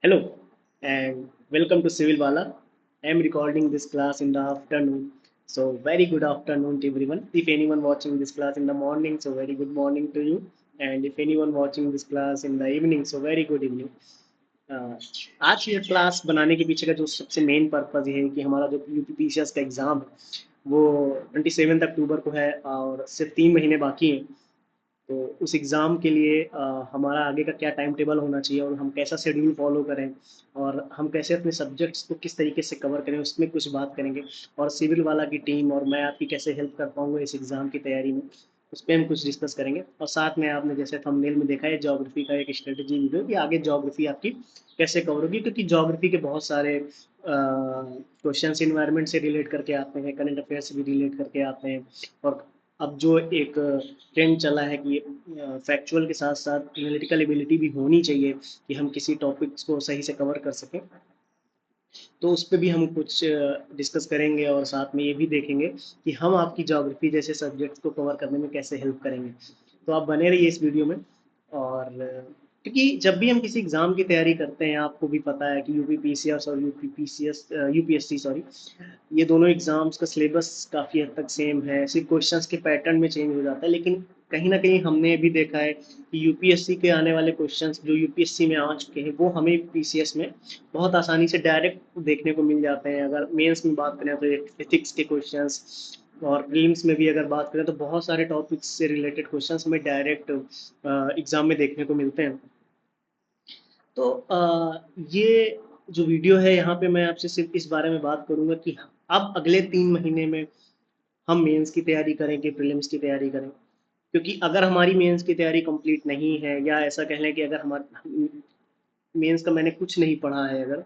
Hello and welcome to Civil Wala. I am recording this class in the afternoon. So very good afternoon to everyone. If anyone watching this class in the morning, so very good morning to you. And if anyone watching this class in the evening, so very good evening. आज ये class बनाने के पीछे का जो सबसे main purpose ये है कि हमारा जो यूपीपीसीएस का एग्ज़ाम है वो 27 अक्टूबर को है और सिर्फ 3 महीने बाकी हैं। तो उस एग्ज़ाम के लिए हमारा आगे का क्या टाइम टेबल होना चाहिए और हम कैसा शेड्यूल फॉलो करें और हम कैसे अपने सब्जेक्ट्स को किस तरीके से कवर करें उसमें कुछ बात करेंगे। और सिविल वाला की टीम और मैं आपकी कैसे हेल्प कर पाऊँगा इस एग्ज़ाम की तैयारी में, उस पे हम कुछ डिस्कस करेंगे। और साथ में आपने जैसे थंबनेल में देखा है ज्योग्राफी का एक स्ट्रेटजी वीडियो कि आगे ज्योग्राफी आपकी कैसे कवर होगी, क्योंकि ज्योग्राफी के बहुत सारे क्वेश्चंस इन्वायरमेंट से रिलेट करके आते हैं, करंट अफेयर से भी रिलेट करके आते हैं। और अब जो एक ट्रेंड चला है कि फैक्चुअल के साथ साथ एनालिटिकल एबिलिटी भी होनी चाहिए कि हम किसी टॉपिक्स को सही से कवर कर सकें। तो उस पे भी हम कुछ डिस्कस करेंगे और साथ में ये भी देखेंगे कि हम आपकी ज्योग्राफी जैसे सब्जेक्ट्स को कवर करने में कैसे हेल्प करेंगे। तो आप बने रहिए इस वीडियो में। और क्योंकि जब भी हम किसी एग्ज़ाम की तैयारी करते हैं आपको भी पता है कि यूपीपीसीएस और यूपीएससी सॉरी, ये दोनों एग्ज़ाम्स का सिलेबस काफ़ी हद तक सेम है, सिर्फ क्वेश्चंस के पैटर्न में चेंज हो जाता है। लेकिन कहीं न कहीं हमने भी देखा है कि यूपीएससी के आने वाले क्वेश्चंस जो यूपीएससी में आ चुके हैं, वो हमें पीसीएस में बहुत आसानी से डायरेक्ट देखने को मिल जाते हैं। अगर मेंस में बात करें तो एथिक्स के क्वेश्चंस, और प्रीलिम्स में भी अगर बात करें तो बहुत सारे टॉपिक्स से रिलेटेड क्वेश्चंस हमें डायरेक्ट एग्ज़ाम में देखने को मिलते हैं। तो ये जो वीडियो है यहाँ पे मैं आपसे सिर्फ इस बारे में बात करूँगा कि अब अगले 3 महीने में हम मेंस की तैयारी करें कि प्रीलिम्स की तैयारी करें। क्योंकि अगर हमारी मेंस की तैयारी कंप्लीट नहीं है, या ऐसा कह लें कि अगर हमारा मेंस का मैंने कुछ नहीं पढ़ा है अगर,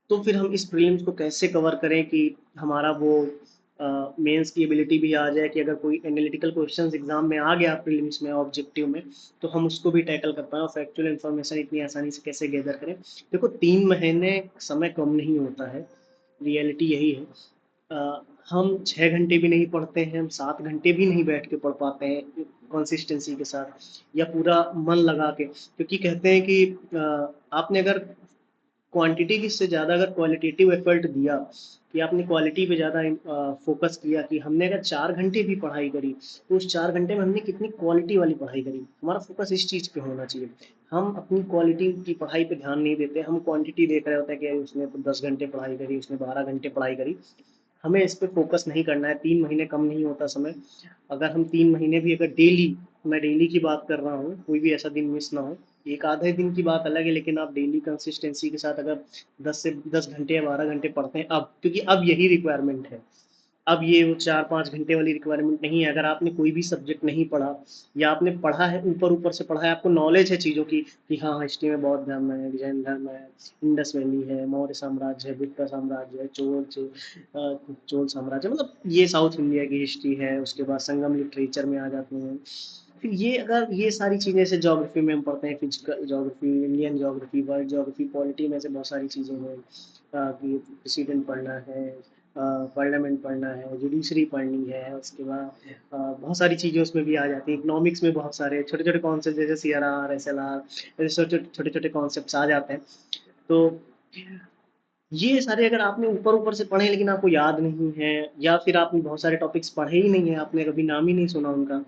तो फिर हम इस प्रीलिम्स को कैसे कवर करें कि हमारा वो मेंस की एबिलिटी भी आ जाए कि अगर कोई एनालिटिकल क्वेश्चंस एग्जाम में आ गया प्रीलिम्स में ऑब्जेक्टिव में, तो हम उसको भी टैकल कर पाएँ और फैक्चुअल इन्फॉर्मेशन इतनी आसानी से कैसे गैदर करें। देखो 3 महीने समय कम नहीं होता है, रियलिटी यही है। हम 6 घंटे भी नहीं पढ़ते हैं, हम 7 घंटे भी नहीं बैठ के पढ़ पाते हैं कंसिस्टेंसी के साथ या पूरा मन लगा के, क्योंकि कहते हैं कि आपने अगर क्वांटिटी की से ज़्यादा अगर क्वालिटेटिव एफर्ट दिया, कि आपने क्वालिटी पे ज़्यादा फोकस किया, कि हमने अगर 4 घंटे भी पढ़ाई करी तो उस 4 घंटे में हमने कितनी क्वालिटी वाली पढ़ाई करी। हमारा फोकस इस चीज़ पे होना चाहिए। हम अपनी क्वालिटी की पढ़ाई पे ध्यान नहीं देते, हम क्वांटिटी देख रहे होते हैं कि उसने तो 10 घंटे पढ़ाई करी, उसने 12 घंटे पढ़ाई करी। हमें इस पे फोकस नहीं करना है। 3 महीने कम नहीं होता समय। अगर हम 3 महीने भी अगर डेली, मैं डेली की बात कर रहा हूँ, कोई भी ऐसा दिन मिस ना हो। एक आधे दिन की बात अलग है, लेकिन आप डेली कंसिस्टेंसी के साथ अगर 10 से 10 घंटे या 12 घंटे पढ़ते हैं अब, क्योंकि अब यही रिक्वायरमेंट है। अब ये वो 4-5 घंटे वाली रिक्वायरमेंट नहीं है। अगर आपने कोई भी सब्जेक्ट नहीं पढ़ा या आपने पढ़ा है ऊपर ऊपर से पढ़ा है, आपको नॉलेज है चीज़ों की कि हाँ, हिस्ट्री में बौद्ध धर्म है, जैन धर्म है, इंडस वैली है, मौर्य साम्राज्य है, गुप्ता साम्राज्य है, चोल साम्राज्य, मतलब ये साउथ इंडिया की हिस्ट्री है। उसके बाद संगम लिटरेचर में आ जाते हैं। फिर ये अगर ये सारी चीज़ें जैसे ज्योग्राफी में हम पढ़ते हैं, physical geography, Indian geography, world geography, polity में से बहुत सारी चीज़ें हैं कि प्रेसिडेंट पढ़ना है, पार्लियामेंट पढ़ना है, जुडिशरी पढ़नी है। उसके बाद बहुत सारी चीज़ें उसमें भी आ जाती हैं। इकोनॉमिक्स में बहुत सारे छोटे छोटे कॉन्सेप्ट जैसे CRR, SLR, ऐसे छोटे छोटे कॉन्सेप्ट आ जाते हैं। तो ये सारे अगर आपने ऊपर ऊपर से पढ़े लेकिन आपको याद नहीं है, या फिर आपने बहुत सारे टॉपिक्स पढ़े ही नहीं है, आपने कभी नाम ही नहीं सुना उनका,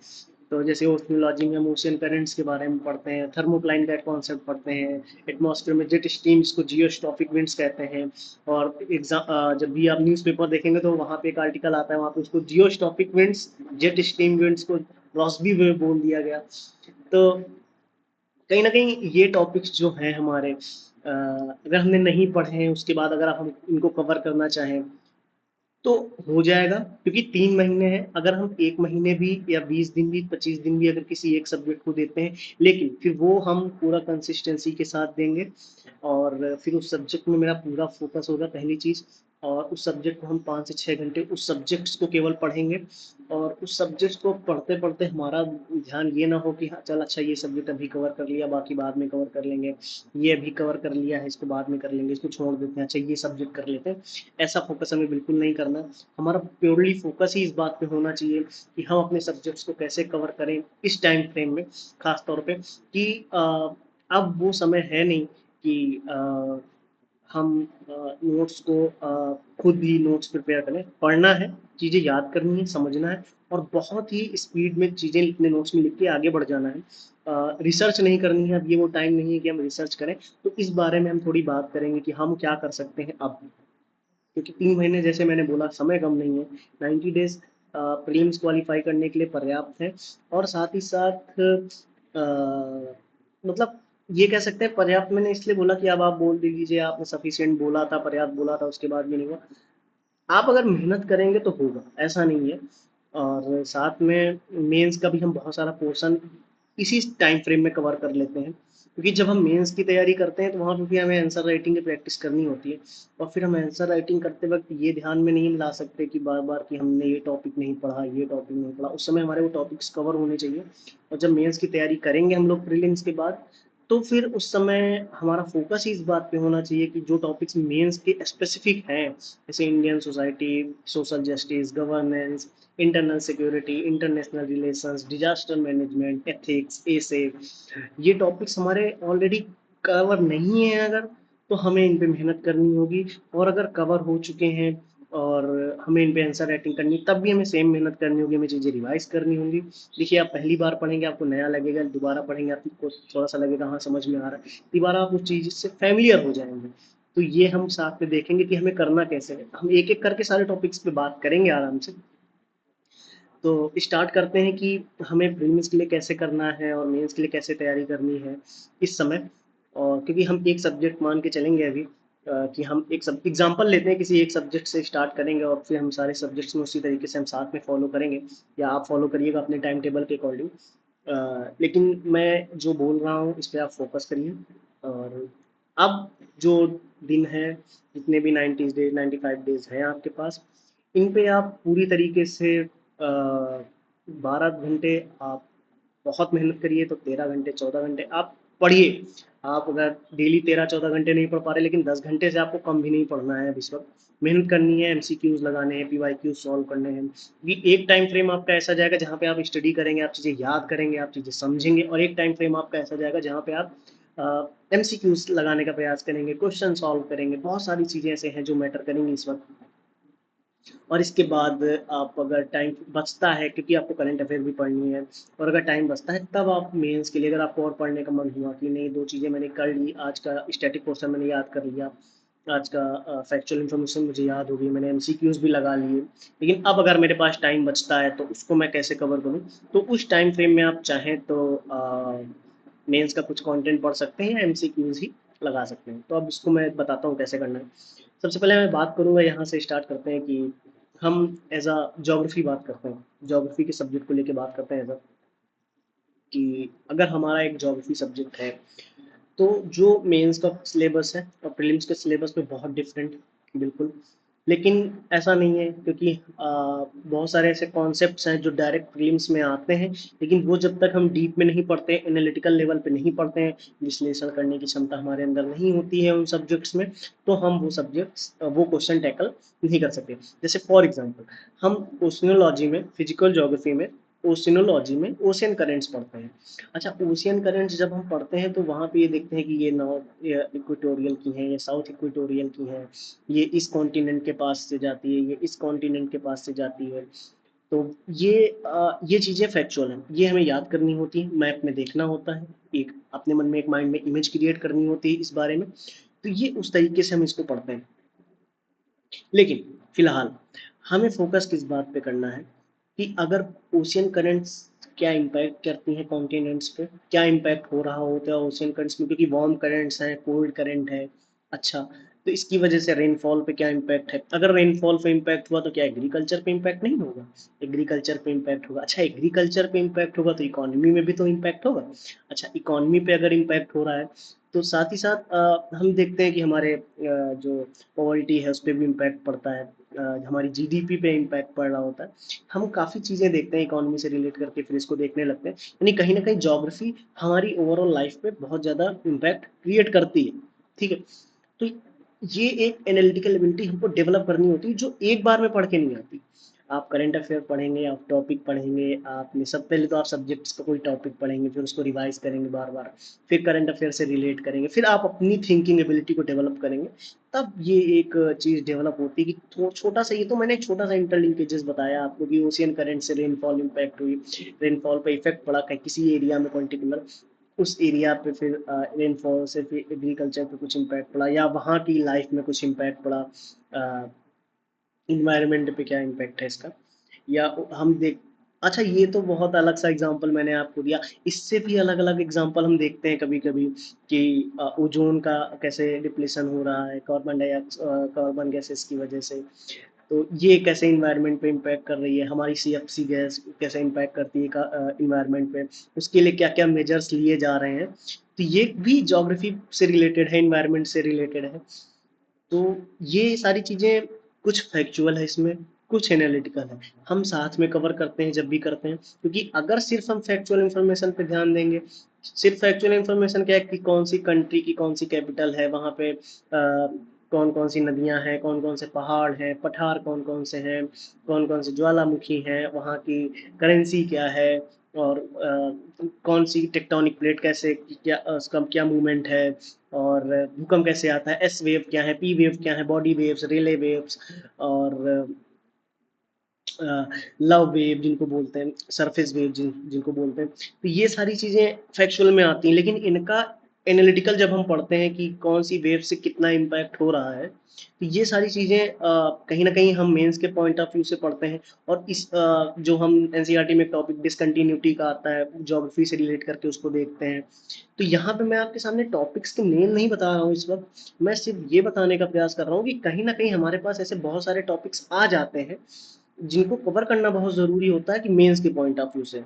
तो जैसे ओशनोलॉजी में हम ओशियन करंट्स के बारे में पढ़ते हैं, थर्मोक्लाइन का कॉन्सेप्ट पढ़ते हैं, एटमॉस्फेयर में जेट स्ट्रीम्स को जियोस्टॉपिक विंड्स कहते हैं। और एग्जाम जब भी आप न्यूज़पेपर देखेंगे तो वहाँ पे एक आर्टिकल आता है, वहाँ पे उसको जियोस्टॉपिक विंड्स, जेट स्ट्रीम विंड्स को रॉसबी वे बोल दिया गया। तो कहीं न कहीं ये टॉपिक्स जो हैं हमारे, अगर हमने नहीं पढ़े हैं उसके बाद अगर आप हम इनको कवर करना चाहें तो हो जाएगा, क्योंकि 3 महीने हैं। अगर हम 1 महीने भी या 20 दिन भी 25 दिन भी अगर किसी एक सब्जेक्ट को देते हैं, लेकिन फिर वो हम पूरा कंसिस्टेंसी के साथ देंगे और फिर उस सब्जेक्ट में मेरा पूरा फोकस होगा पहली चीज़। और उस सब्जेक्ट को हम 5 से 6 घंटे उस सब्जेक्ट्स को केवल पढ़ेंगे। और उस सब्जेक्ट को पढ़ते पढ़ते हमारा ध्यान ये ना हो कि हाँ चल अच्छा ये सब्जेक्ट अभी कवर कर लिया, बाकी बाद में कवर कर लेंगे, ये अभी कवर कर लिया है इसको बाद में कर लेंगे, इसको छोड़ देते हैं, अच्छा ये सब्जेक्ट कर लेते हैं। ऐसा फोकस हमें बिल्कुल नहीं करना है। हमारा प्योरली फोकस ही इस बात पे होना चाहिए कि हम अपने सब्जेक्ट्स को कैसे कवर करें इस टाइम फ्रेम में, खास तौर पे कि अब वो समय है नहीं कि हम नोट्स को खुद ही नोट्स प्रिपेयर करें। पढ़ना है, चीज़ें याद करनी है, समझना है और बहुत ही स्पीड में चीज़ें लिखने नोट्स में लिख के आगे बढ़ जाना है। रिसर्च नहीं करनी है, अब ये वो टाइम नहीं है कि हम रिसर्च करें। तो इस बारे में हम थोड़ी बात करेंगे कि हम क्या कर सकते हैं अब, क्योंकि 3 महीने जैसे मैंने बोला समय कम नहीं है। 90 डेज प्रीलिम्स क्वालिफाई करने के लिए पर्याप्त है और साथ ही साथ मतलब ये कह सकते हैं पर्याप्त। मैंने इसलिए बोला कि अब आप बोल दीजिए आपने सफिशिएंट बोला था, पर्याप्त बोला था, उसके बाद भी नहीं हुआ। आप अगर मेहनत करेंगे तो होगा, ऐसा नहीं है। और साथ में मेंस का भी हम बहुत सारा पोर्शन इसी टाइम फ्रेम में कवर कर लेते हैं, क्योंकि जब हम मेंस की तैयारी करते हैं तो वहाँ पे भी हमें आंसर राइटिंग की प्रैक्टिस करनी होती है। और फिर हम आंसर राइटिंग करते वक्त ये ध्यान में नहीं ला सकते कि बार बार कि हमने ये टॉपिक नहीं पढ़ा, ये टॉपिक नहीं पढ़ा। उस समय हमारे वो टॉपिक्स कवर होने चाहिए। और जब मेंस की तैयारी करेंगे हम लोग प्रीलिम्स के बाद, तो फिर उस समय हमारा फोकस ही इस बात पे होना चाहिए कि जो टॉपिक्स मेंस के स्पेसिफिक हैं, जैसे Indian society, social justice, governance, internal security, international relations, disaster management, ethics, essay, ये टॉपिक्स हमारे ऑलरेडी कवर नहीं है अगर, तो हमें इन पे मेहनत करनी होगी। और अगर कवर हो चुके हैं और हमें इन पे आंसर राइटिंग करनी है, तब भी हमें सेम मेहनत करनी होगी, हमें चीज़ें रिवाइज करनी होंगी। देखिए, आप पहली बार पढ़ेंगे आपको नया लगेगा, दोबारा पढ़ेंगे आपको थोड़ा सा लगेगा हाँ समझ में आ रहा है, दोबारा आप उस चीज़ से फैमिलियर हो जाएंगे। तो ये हम साथ में देखेंगे कि हमें करना कैसे है। हम एक एक करके सारे टॉपिक्स पे बात करेंगे आराम से। तो स्टार्ट करते हैं कि हमें प्रीलिम्स के लिए कैसे करना है और मेंस के लिए कैसे तैयारी करनी है इस समय। और क्योंकि हम एक सब्जेक्ट मान के चलेंगे अभी, कि हम एक सब एग्जांपल लेते हैं, किसी एक सब्जेक्ट से स्टार्ट करेंगे और फिर हम सारे सब्जेक्ट्स में उसी तरीके से हम साथ में फॉलो करेंगे, या आप फॉलो करिएगा अपने टाइम टेबल के अकॉर्डिंग। लेकिन मैं जो बोल रहा हूँ इस पे आप फोकस करिए। और अब जो दिन है, जितने भी 90 डेज 95 डेज हैं आपके पास, इन पे आप पूरी तरीके से 12 घंटे आप बहुत मेहनत करिए, तो 13 घंटे 14 घंटे आप पढ़िए। आप अगर डेली 13-14 घंटे नहीं पढ़ पा रहे, लेकिन 10 घंटे से आपको कम भी नहीं पढ़ना है। अब इस वक्त मेहनत करनी है, एमसीक्यूज लगाने हैं, पीवाईक्यूज सॉल्व करने हैं। ये एक टाइम फ्रेम आपका ऐसा जाएगा जहाँ पे आप स्टडी करेंगे, आप चीज़ें याद करेंगे, आप चीज़ें समझेंगे। और एक टाइम फ्रेम आपका ऐसा जाएगा जहाँ पे आप एमसीक्यूज लगाने का प्रयास करेंगे, क्वेश्चन सॉल्व करेंगे। बहुत सारी चीज़ें ऐसे हैं जो मैटर करेंगी इस वक्त। और इसके बाद आप अगर टाइम बचता है, क्योंकि आपको करंट अफेयर भी पढ़नी है, और अगर टाइम बचता है तब आप मेंस के लिए, अगर आपको और पढ़ने का मन हुआ कि नहीं, 2 चीज़ें मैंने कर ली, आज का स्टैटिक पोर्शन मैंने याद कर लिया, आज का फैक्चुअल इन्फॉर्मेशन मुझे याद हो गई, मैंने एमसीक्यूज भी लगा लिए, लेकिन अब अगर मेरे पास टाइम बचता है तो उसको मैं कैसे कवर करूँ। तो उस टाइम फ्रेम में आप चाहें तो मेंस का कुछ कंटेंट पढ़ सकते हैं या एमसीक्यूज ही लगा सकते हैं। तो अब इसको मैं बताता हूँ कैसे करना है। सबसे पहले मैं बात करूँगा, यहाँ से स्टार्ट करते हैं कि हम एज अ जोग्राफी बात करते हैं, जोग्राफी के सब्जेक्ट को लेके बात करते हैं एज अ, कि अगर हमारा एक जोग्राफी सब्जेक्ट है, तो जो मेंस का सिलेबस है और प्रीलिम्स के सिलेबस में बहुत डिफरेंट, बिल्कुल। लेकिन ऐसा नहीं है, क्योंकि बहुत सारे ऐसे कॉन्सेप्ट्स हैं जो डायरेक्ट प्रीलिम्स में आते हैं, लेकिन वो जब तक हम डीप में नहीं पढ़ते, एनालिटिकल लेवल पे नहीं पढ़ते हैं, विश्लेषण करने की क्षमता हमारे अंदर नहीं होती है उन सब्जेक्ट्स में, तो हम वो सब्जेक्ट्स वो क्वेश्चन टैकल नहीं कर सकते। जैसे फॉर एग्जांपल, हम ओशिनोलॉजी में, फिजिकल ज्योग्राफी में, ओशिनोलॉजी में ओशियन करेंट्स पढ़ते हैं। अच्छा, ओशियन करेंट्स जब हम पढ़ते हैं तो वहाँ पे ये देखते हैं कि ये नॉर्थ इक्वेटोरियल की हैं, ये साउथ इक्वेटोरियल की हैं, ये इस कॉन्टिनेंट के पास से जाती है, ये इस कॉन्टिनेंट के पास से जाती है। तो ये चीज़ें फैक्चुअल हैं, ये हमें याद करनी होती है, मैप में देखना होता है, एक अपने मन में एक माइंड में इमेज क्रिएट करनी होती है इस बारे में। तो ये उस तरीके से हम इसको पढ़ते हैं। लेकिन फिलहाल हमें फोकस किस बात पे करना है, कि अगर ओशियन करंट्स क्या इम्पैक्ट करती हैं कॉन्टिनेंट्स पे, क्या इम्पैक्ट हो रहा होता है ओशियन करंट्स में, क्योंकि वार्म करंट्स हैं, कोल्ड करंट है। अच्छा, तो इसकी वजह से रेनफॉल पे क्या इम्पैक्ट है, अगर रेनफॉल पे इम्पैक्ट हुआ तो क्या एग्रीकल्चर पे इम्पैक्ट नहीं होगा, एग्रीकल्चर पे इम्पैक्ट होगा। अच्छा, एग्रीकल्चर पे इम्पैक्ट होगा तो इकोनॉमी में भी तो इम्पैक्ट होगा। अच्छा, इकोनॉमी पे अगर इम्पैक्ट हो रहा है, तो साथ ही साथ हम देखते हैं कि हमारे जो पॉवर्टी है उस पर भी इम्पैक्ट पड़ता है, हमारी जीडीपी पे इम्पैक्ट पड़ रहा होता है। हम काफ़ी चीज़ें देखते हैं इकोनॉमी से रिलेट करके, फिर इसको देखने लगते हैं। यानी कहीं ना कहीं ज्योग्राफी हमारी ओवरऑल लाइफ पे बहुत ज़्यादा इम्पैक्ट क्रिएट करती है। ठीक है, तो ये एक एनालिटिकल एबिलिटी हमको डेवलप करनी होती है, जो एक बार में पढ़ के नहीं आती। आप करंट अफेयर पढ़ेंगे, आप टॉपिक पढ़ेंगे, आपने सब पहले तो आप सब्जेक्ट्स का कोई टॉपिक पढ़ेंगे, फिर उसको रिवाइज करेंगे बार बार, फिर करंट अफेयर से रिलेट करेंगे, फिर आप अपनी थिंकिंग एबिलिटी को डेवलप करेंगे। तब ये एक चीज़ डेवलप होती है कि छोटा सा, ये तो मैंने एक छोटा सा इंटरलिंकेजेस बताया आपको कि ओशियन करंट से रेनफॉल इम्पैक्ट हुई, रेनफॉल पे इफेक्ट पड़ा किसी एरिया में पर्टिकुलर, उस एरिया पे फिर रेनफॉल से फिर एग्रीकल्चर पे कुछ इम्पैक्ट पड़ा, या वहाँ की लाइफ में कुछ इम्पैक्ट पड़ा, इन्वायरमेंट पे क्या इम्पैक्ट है इसका, या हम देख। अच्छा, ये तो बहुत अलग सा एग्जांपल मैंने आपको दिया। इससे भी अलग अलग एग्जांपल हम देखते हैं कभी कभी कि ओजोन का कैसे डिप्लीशन हो रहा है कार्बन गैसेस की वजह से। तो ये कैसे इन्वायरमेंट पे इम्पैक्ट कर रही है, हमारी सीएफसी गैस कैसे इम्पैक्ट करती है इन्वायरमेंट पे, उसके लिए क्या क्या मेजर्स लिए जा रहे हैं। तो ये भी ज्योग्राफी से रिलेटेड है, इन्वायरमेंट से रिलेटेड है। तो ये सारी चीज़ें कुछ फैक्चुअल है इसमें, कुछ एनालिटिकल है, हम साथ में कवर करते हैं जब भी करते हैं। क्योंकि अगर सिर्फ हम फैक्चुअल इन्फॉर्मेशन पे ध्यान देंगे, सिर्फ फैक्चुअल इन्फॉर्मेशन क्या है कि कौन सी कंट्री की कौन सी कैपिटल है, वहाँ पे कौन कौन सी नदियाँ हैं, कौन कौन से पहाड़ हैं, पठार कौन कौन से हैं, कौन कौन से ज्वालामुखी हैं, वहाँ की करेंसी क्या है, और कौन सी टेक्टोनिक प्लेट कैसे, क्या उसका क्या मूवमेंट है, और भूकंप कैसे आता है, एस वेव क्या है, पी वेव क्या है, बॉडी वेव्स, रिले वेव्स, और लव वेव जिनको बोलते हैं, सरफेस वेव जिनको बोलते हैं। तो ये सारी चीज़ें फैक्चुअल में आती हैं, लेकिन इनका एनालिटिकल जब हम पढ़ते हैं कि कौन सी वेव से कितना इम्पैक्ट हो रहा है, तो ये सारी चीज़ें कहीं ना कहीं हम मेंस के पॉइंट ऑफ व्यू से पढ़ते हैं। और इस जो हम एनसीईआरटी में टॉपिक डिसकंटिन्यूटी का आता है, ज्योग्राफी से रिलेट करके उसको देखते हैं। तो यहाँ पे मैं आपके सामने टॉपिक्स के नेम नहीं बता रहा हूँ इस वक्त, मैं सिर्फ ये बताने का प्रयास कर रहा हूँ कि कहीं ना कहीं हमारे पास ऐसे बहुत सारे टॉपिक्स आ जाते हैं जिनको कवर करना बहुत ज़रूरी होता है कि मेंस के पॉइंट ऑफ व्यू से।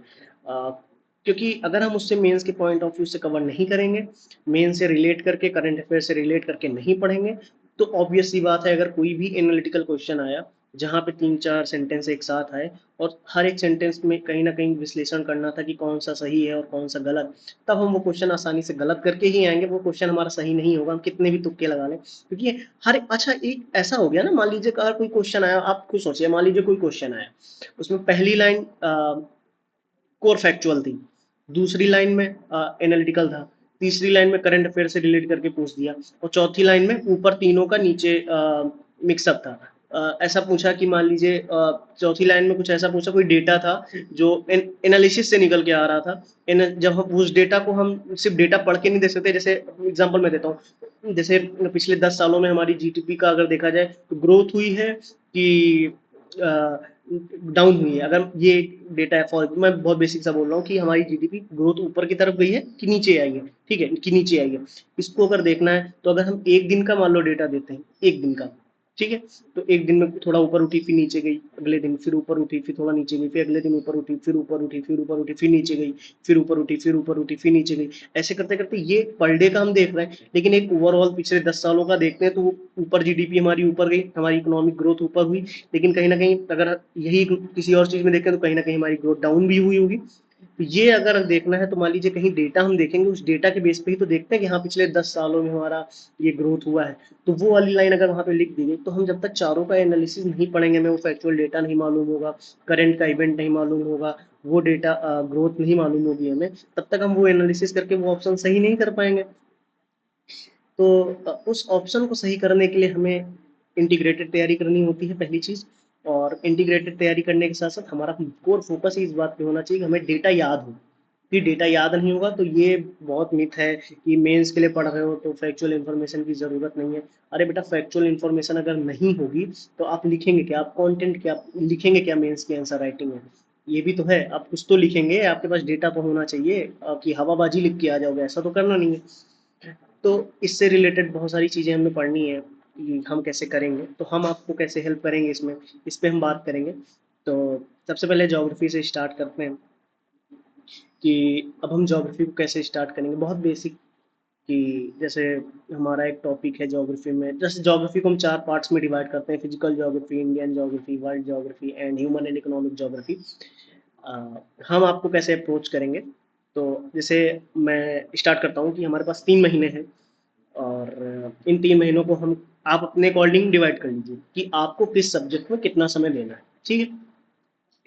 क्योंकि अगर हम उससे मेंस के पॉइंट ऑफ व्यू से कवर नहीं करेंगे, मेन से रिलेट करके, करंट अफेयर से रिलेट करके नहीं पढ़ेंगे, तो ऑब्वियस सी बात है अगर कोई भी एनालिटिकल क्वेश्चन आया जहाँ पे 3-4 सेंटेंस एक साथ आए, और हर एक सेंटेंस में कहीं ना कहीं विश्लेषण करना था कि कौन सा सही है और कौन सा गलत, तब हम वो क्वेश्चन आसानी से गलत करके ही आएंगे, वो क्वेश्चन हमारा सही नहीं होगा, हम कितने भी तुक्के लगा लें। क्योंकि हर, अच्छा एक ऐसा हो गया ना, मान लीजिए अगर कोई क्वेश्चन आया, आप खुद सोचिए, मान लीजिए कोई क्वेश्चन आया, उसमें पहली लाइन कोर फैक्चुअल थी, दूसरी लाइन में एनालिटिकल था, तीसरी लाइन में करंट अफेयर से रिलेट करके पूछ दिया, और चौथी लाइन में ऊपर तीनों का नीचे मिक्सअप था। ऐसा पूछा कि मान लीजिए चौथी लाइन में कुछ ऐसा पूछा, कोई डेटा था जो एनालिसिस से निकल के आ रहा था। जब हम उस डेटा को, हम सिर्फ डेटा पढ़ के नहीं दे सकते, जैसे एग्जांपल मैं देता हूँ, जैसे पिछले 10 सालों में हमारी जीडीपी का अगर देखा जाए तो ग्रोथ हुई है कि डाउन हुई है। अगर ये डेटा है, फॉर मैं बहुत बेसिक सा बोल रहा हूँ कि हमारी जीडीपी ग्रोथ ऊपर की तरफ गई है कि नीचे आई है, ठीक है, कि नीचे आई है, इसको अगर देखना है तो अगर हम एक दिन का मान लो डेटा देते हैं, एक दिन का, ठीक है, तो एक दिन में थोड़ा ऊपर उठी फिर नीचे गई, अगले दिन फिर ऊपर उठी फिर थोड़ा नीचे गई, फिर अगले दिन ऊपर उठी फिर ऊपर उठी फिर ऊपर उठी फिर नीचे गई, फिर ऊपर उठी फिर ऊपर उठी फिर नीचे गई, ऐसे करते करते ये पर डे का हम देख रहे हैं। लेकिन एक ओवरऑल पिछले 10 सालों का देखते हैं तो ऊपर जीडीपी हमारी ऊपर गई, हमारी इकोनॉमिक ग्रोथ ऊपर हुई। लेकिन कहीं ना कहीं अगर यही किसी और चीज में देखें तो कहीं ना कहीं हमारी ग्रोथ डाउन भी हुई होगी। तो ये अगर देखना है तो मान लीजिए कहीं डेटा हम देखेंगे, उस डेटा के बेस पे ही तो देखते हैं कि हाँ पिछले 10 सालों में हमारा ये ग्रोथ हुआ है। तो वो वाली लाइन अगर वहाँ पे लिख दी गई, तो हम जब तक चारों का एनालिसिस नहीं पढ़ेंगे, हमें वो फैक्चुअल डेटा नहीं मालूम होगा, करंट का इवेंट नहीं मालूम होगा, वो डेटा ग्रोथ नहीं मालूम होगी हमें, तब तक हम वो एनालिसिस करके वो ऑप्शन सही नहीं कर पाएंगे। तो उस ऑप्शन को सही करने के लिए हमें इंटीग्रेटेड तैयारी करनी होती है, पहली चीज़। और इंटीग्रेटेड तैयारी करने के साथ साथ हमारा कोर फोकस इस बात पे होना चाहिए कि हमें डेटा याद हो। कि डेटा याद नहीं होगा तो ये बहुत मिथ है कि मेंस के लिए पढ़ रहे हो तो फैक्चुअल इन्फॉर्मेशन की ज़रूरत नहीं है। अरे बेटा, फैक्चुअल इन्फॉर्मेशन अगर नहीं होगी तो आप लिखेंगे क्या, आप कंटेंट क्या लिखेंगे, क्या मेंस की आंसर राइटिंग है, ये भी तो है, आप कुछ तो लिखेंगे, आपके पास डेटा तो होना चाहिए। कि हवाबाजी लिख के आ जाओगे, ऐसा तो करना नहीं है। तो इससे रिलेटेड बहुत सारी चीज़ें हमें पढ़नी है कि हम कैसे करेंगे, तो हम आपको कैसे हेल्प करेंगे इसमें, इस पे हम बात करेंगे। तो सबसे पहले ज्योग्राफी से स्टार्ट करते हैं कि अब हम ज्योग्राफी को कैसे स्टार्ट करेंगे, बहुत बेसिक। कि जैसे हमारा एक टॉपिक है ज्योग्राफी में, जैसे ज्योग्राफी को हम 4 पार्ट्स में डिवाइड करते हैं: physical geography, Indian geography, world geography and human and economic geography. हम आपको कैसे अप्रोच करेंगे, तो जैसे मैं स्टार्ट करता हूँ कि हमारे पास 3 महीने हैं, और इन 3 महीनों को हम, आप अपने अकॉर्डिंग डिवाइड कर लीजिए कि आपको किस सब्जेक्ट में कितना समय देना है, ठीक है।